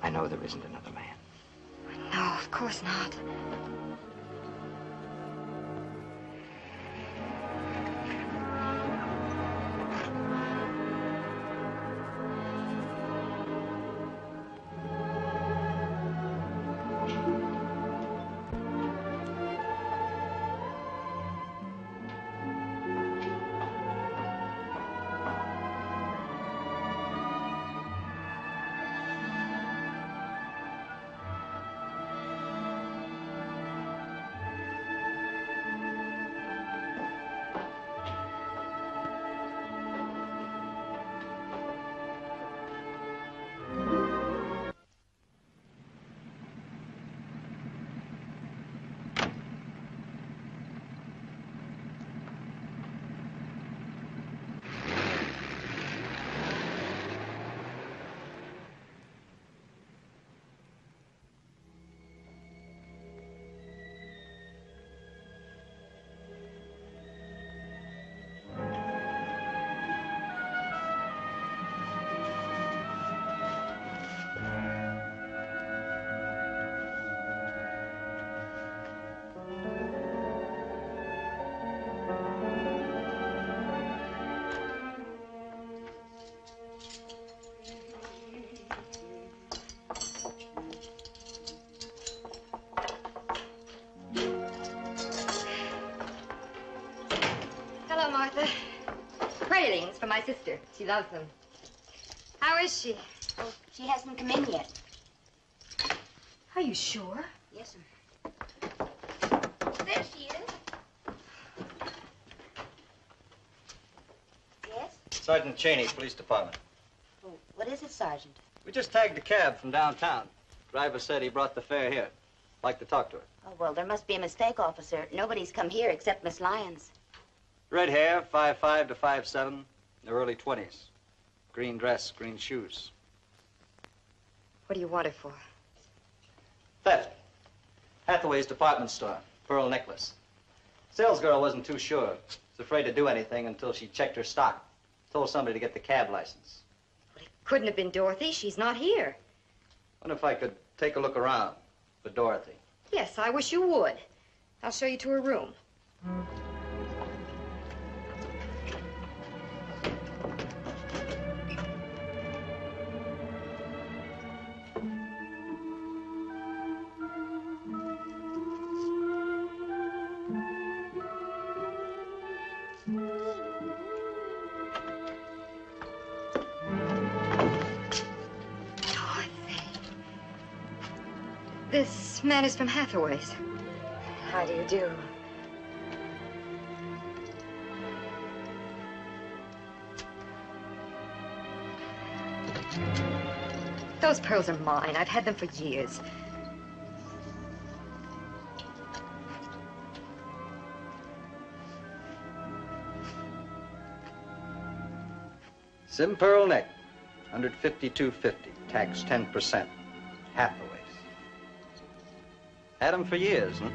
I know there isn't another man. No, of course not. Hello, Martha. Pralines for my sister. She loves them. How is she? Oh, she hasn't come in yet. Are you sure? Yes, sir. There she is. Yes? Sergeant Cheney, Police Department. Oh, what is it, Sergeant? We just tagged a cab from downtown. Driver said he brought the fare here. Like to talk to her. Oh, well, there must be a mistake, officer. Nobody's come here except Miss Lyons. Red hair, 5'5" to 5'7", in the early 20s. Green dress, green shoes. What do you want her for? Theft. Hathaway's department store. Pearl necklace. Salesgirl wasn't too sure. Was afraid to do anything until she checked her stock. Told somebody to get the cab license. Couldn't have been Dorothy. She's not here. Wonder if I could take a look around for Dorothy. Yes, I wish you would. I'll show you to her room. This man is from Hathaway's. How do you do? Those pearls are mine. I've had them for years. Sim pearl neck, 152.50, tax 10%. Hathaway's. Had them for years, huh?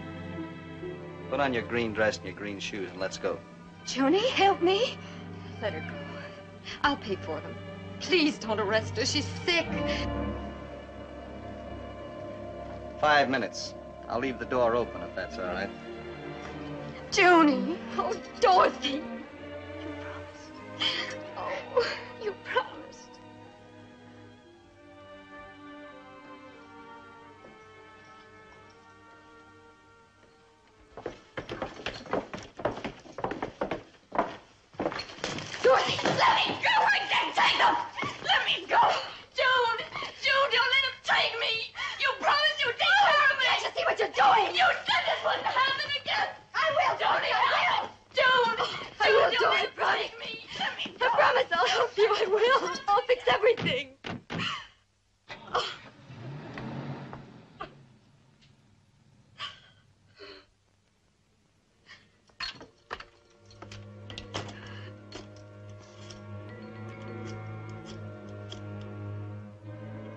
Put on your green dress and your green shoes and let's go. Joni, help me. Let her go. I'll pay for them. Please don't arrest her. She's sick. 5 minutes. I'll leave the door open if that's all right. Joni. Oh, Dorothy. You promised. Oh, you promised. Dorothy, let me go! I can't take them! Let me go! June! June, don't let him take me! You promised you'd take care of me! Can't you see what you're doing? You said this wouldn't happen again! I will, Joni, I will! June! I will, June, Dorothy. don't take me! Let me go! I promise I'll help you. I will. I'll fix everything.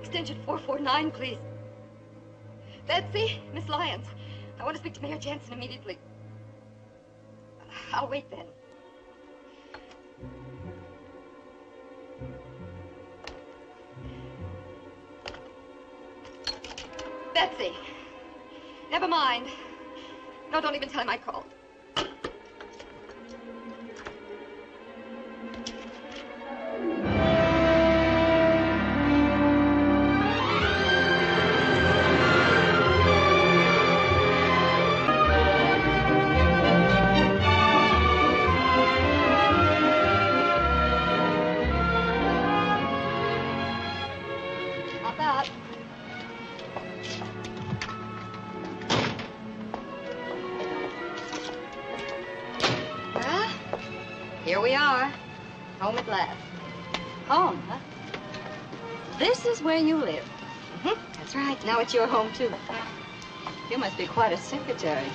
Extension 449, please. Betsy, Miss Lyons. I want to speak to Mayor Jansen immediately. I'll wait then. Betsy. Never mind. No, don't even tell him I called. Not that. Well, here we are. Home at last. Home, huh? This is where you live. That's right. Now it's your home, too. You must be quite a secretary.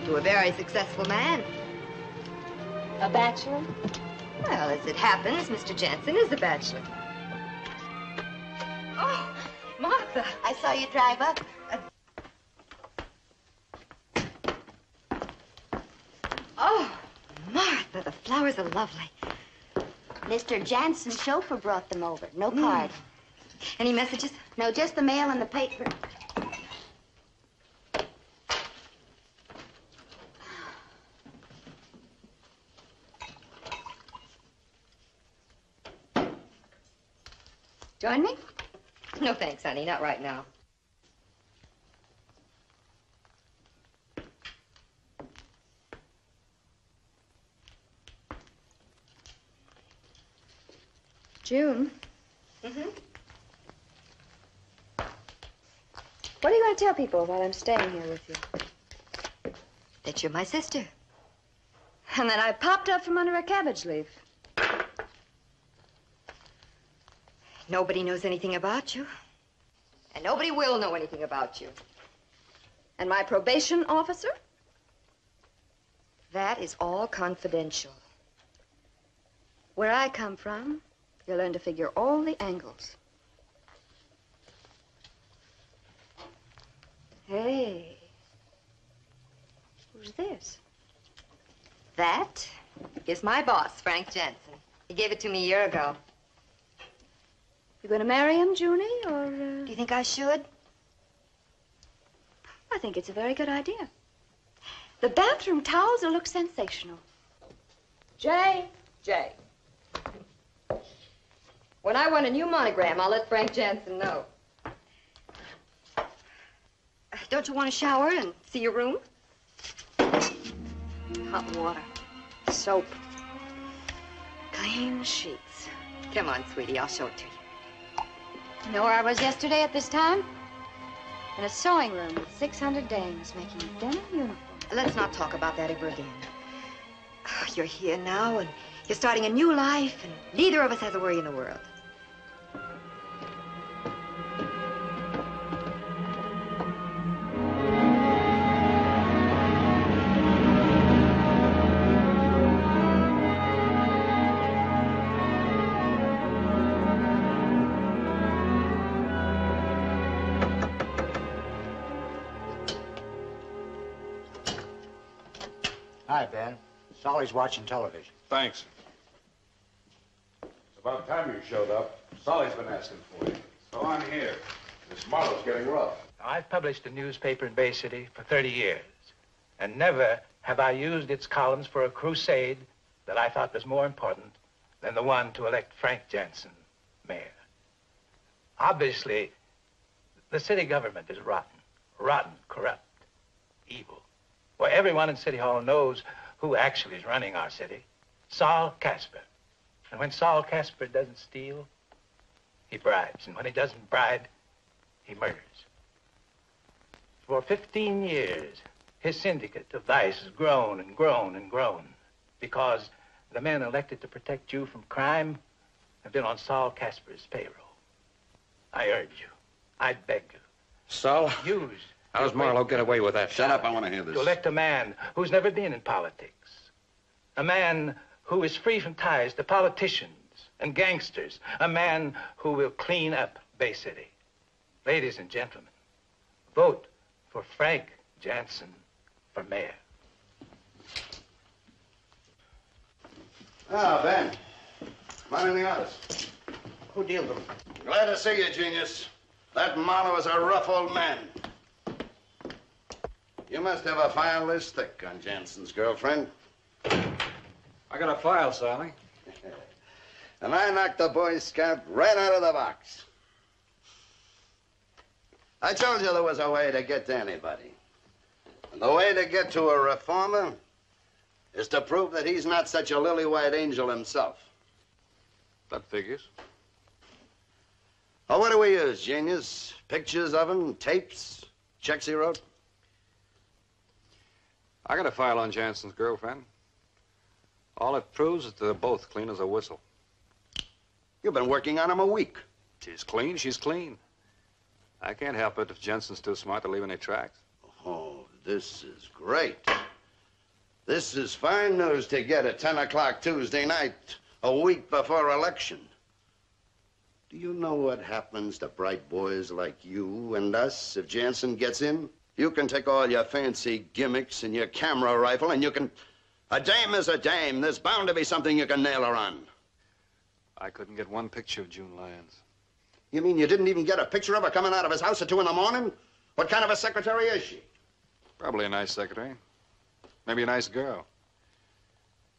To a very successful man. A bachelor? Well, as it happens, Mr. Jansen is a bachelor. Oh, Martha. I saw you drive up. Oh, Martha, the flowers are lovely. Mr. Jansen's chauffeur brought them over. No card. Any messages? No, just the mail and the paper. Join me? No thanks, honey. Not right now. June, Mm-hmm. what are you going to tell people while I'm staying here with you? That you're my sister. And that I popped up from under a cabbage leaf. Nobody knows anything about you. And nobody will know anything about you. And my probation officer? That is all confidential. Where I come from, you'll learn to figure all the angles. Hey. Who's this? That is my boss, Frank Jansen. He gave it to me a year ago. You going to marry him, Junie, or... Do you think I should? I think it's a very good idea. The bathroom towels will look sensational. Jay. When I want a new monogram, I'll let Frank Jansen know. Don't you want to shower and see your room? Hot water, soap, clean sheets. Come on, sweetie, I'll show it to you. You know where I was yesterday at this time? In a sewing room with 600 dames making denim uniforms. Let's not talk about that ever again. You're here now, and you're starting a new life, and neither of us has a worry in the world. Hi, Ben. Solly's watching television. Thanks. It's about time you showed up. Solly's been asking for you. So I'm here. This Marlowe's getting rough. I've published a newspaper in Bay City for 30 years, and never have I used its columns for a crusade that I thought was more important than the one to elect Frank Jansen mayor. Obviously, the city government is rotten, corrupt, evil. Well, everyone in City Hall knows who actually is running our city. Saul Casper. And when Saul Casper doesn't steal, he bribes. And when he doesn't bribe, he murders. For 15 years, his syndicate of vice has grown and grown and grown because the men elected to protect you from crime have been on Saul Casper's payroll. I urge you, I beg you. Saul? Use. How does Marlowe get away with that? Shut up, I want to hear this. To elect a man who's never been in politics. A man who is free from ties to politicians and gangsters. A man who will clean up Bay City. Ladies and gentlemen, vote for Frank Jansen for mayor. Ah, Ben. Find anything else? Who dealed them? Glad to see you, genius. That Marlowe is a rough old man. You must have a file this thick on Jansen's girlfriend. I got a file, Sally. And I knocked the Boy Scout right out of the box. I told you there was a way to get to anybody. And the way to get to a reformer is to prove that he's not such a lily-white angel himself. That figures. Oh, what do we use, genius? Pictures of him, tapes, checks he wrote? I got a file on Jansen's girlfriend. All it proves is they're both clean as a whistle. You've been working on him a week. She's clean, she's clean. I can't help it if Jensen's too smart to leave any tracks. Oh, this is great. This is fine news to get at 10 o'clock Tuesday night, a week before election. Do you know what happens to bright boys like you and us if Jansen gets in? You can take all your fancy gimmicks and your camera rifle and you can... A dame is a dame. There's bound to be something you can nail her on. I couldn't get one picture of June Lyons. You mean you didn't even get a picture of her coming out of his house at 2 in the morning? What kind of a secretary is she? Probably a nice secretary. Maybe a nice girl.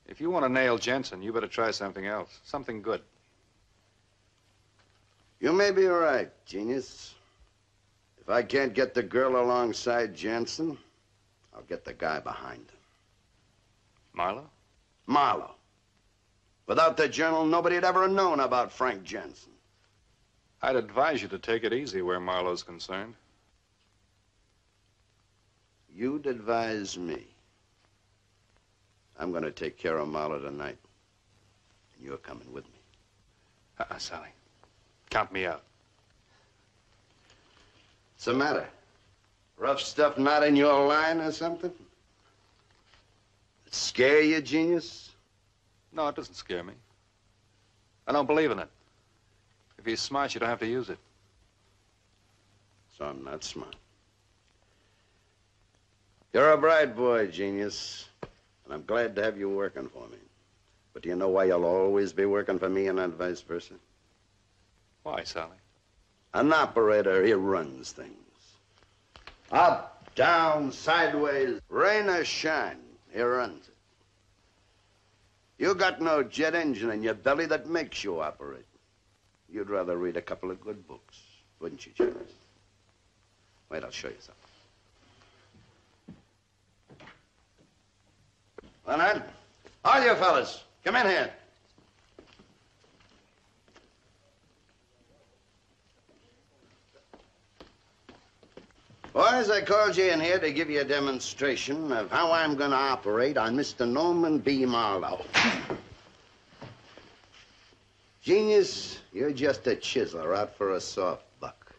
If you want to nail Jensen, you better try something else. Something good. You may be right, genius. If I can't get the girl alongside Jansen, I'll get the guy behind him. Marlowe? Marlowe. Without the journal, nobody'd ever have known about Frank Jansen. I'd advise you to take it easy where Marlowe's concerned. You'd advise me. I'm going to take care of Marlowe tonight. And you're coming with me. Sally. Count me out. What's the matter? Rough stuff not in your line or something? It scare you, genius? No, it doesn't scare me. I don't believe in it. If you're smart, you don't have to use it. So I'm not smart. You're a bright boy, genius. And I'm glad to have you working for me. But do you know why you'll always be working for me and not vice versa? Why, Sally? An operator, he runs things. Up, down, sideways, rain or shine, he runs it. You got no jet engine in your belly that makes you operate. You'd rather read a couple of good books, wouldn't you, James? Wait, I'll show you something. Leonard, all you fellas, come in here. Boys, I called you in here to give you a demonstration of how I'm going to operate on Mr. Norman B. Marlowe. Genius, you're just a chiseler out for a soft buck.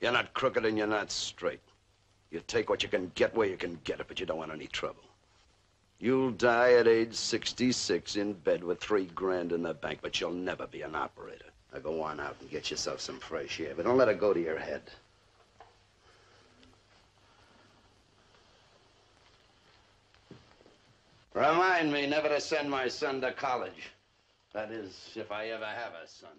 You're not crooked and you're not straight. You take what you can get where you can get it, but you don't want any trouble. You'll die at age 66 in bed with $3 grand in the bank, but you'll never be an operator. Now go on out and get yourself some fresh air, but don't let it go to your head. Remind me never to send my son to college. That is, if I ever have a son.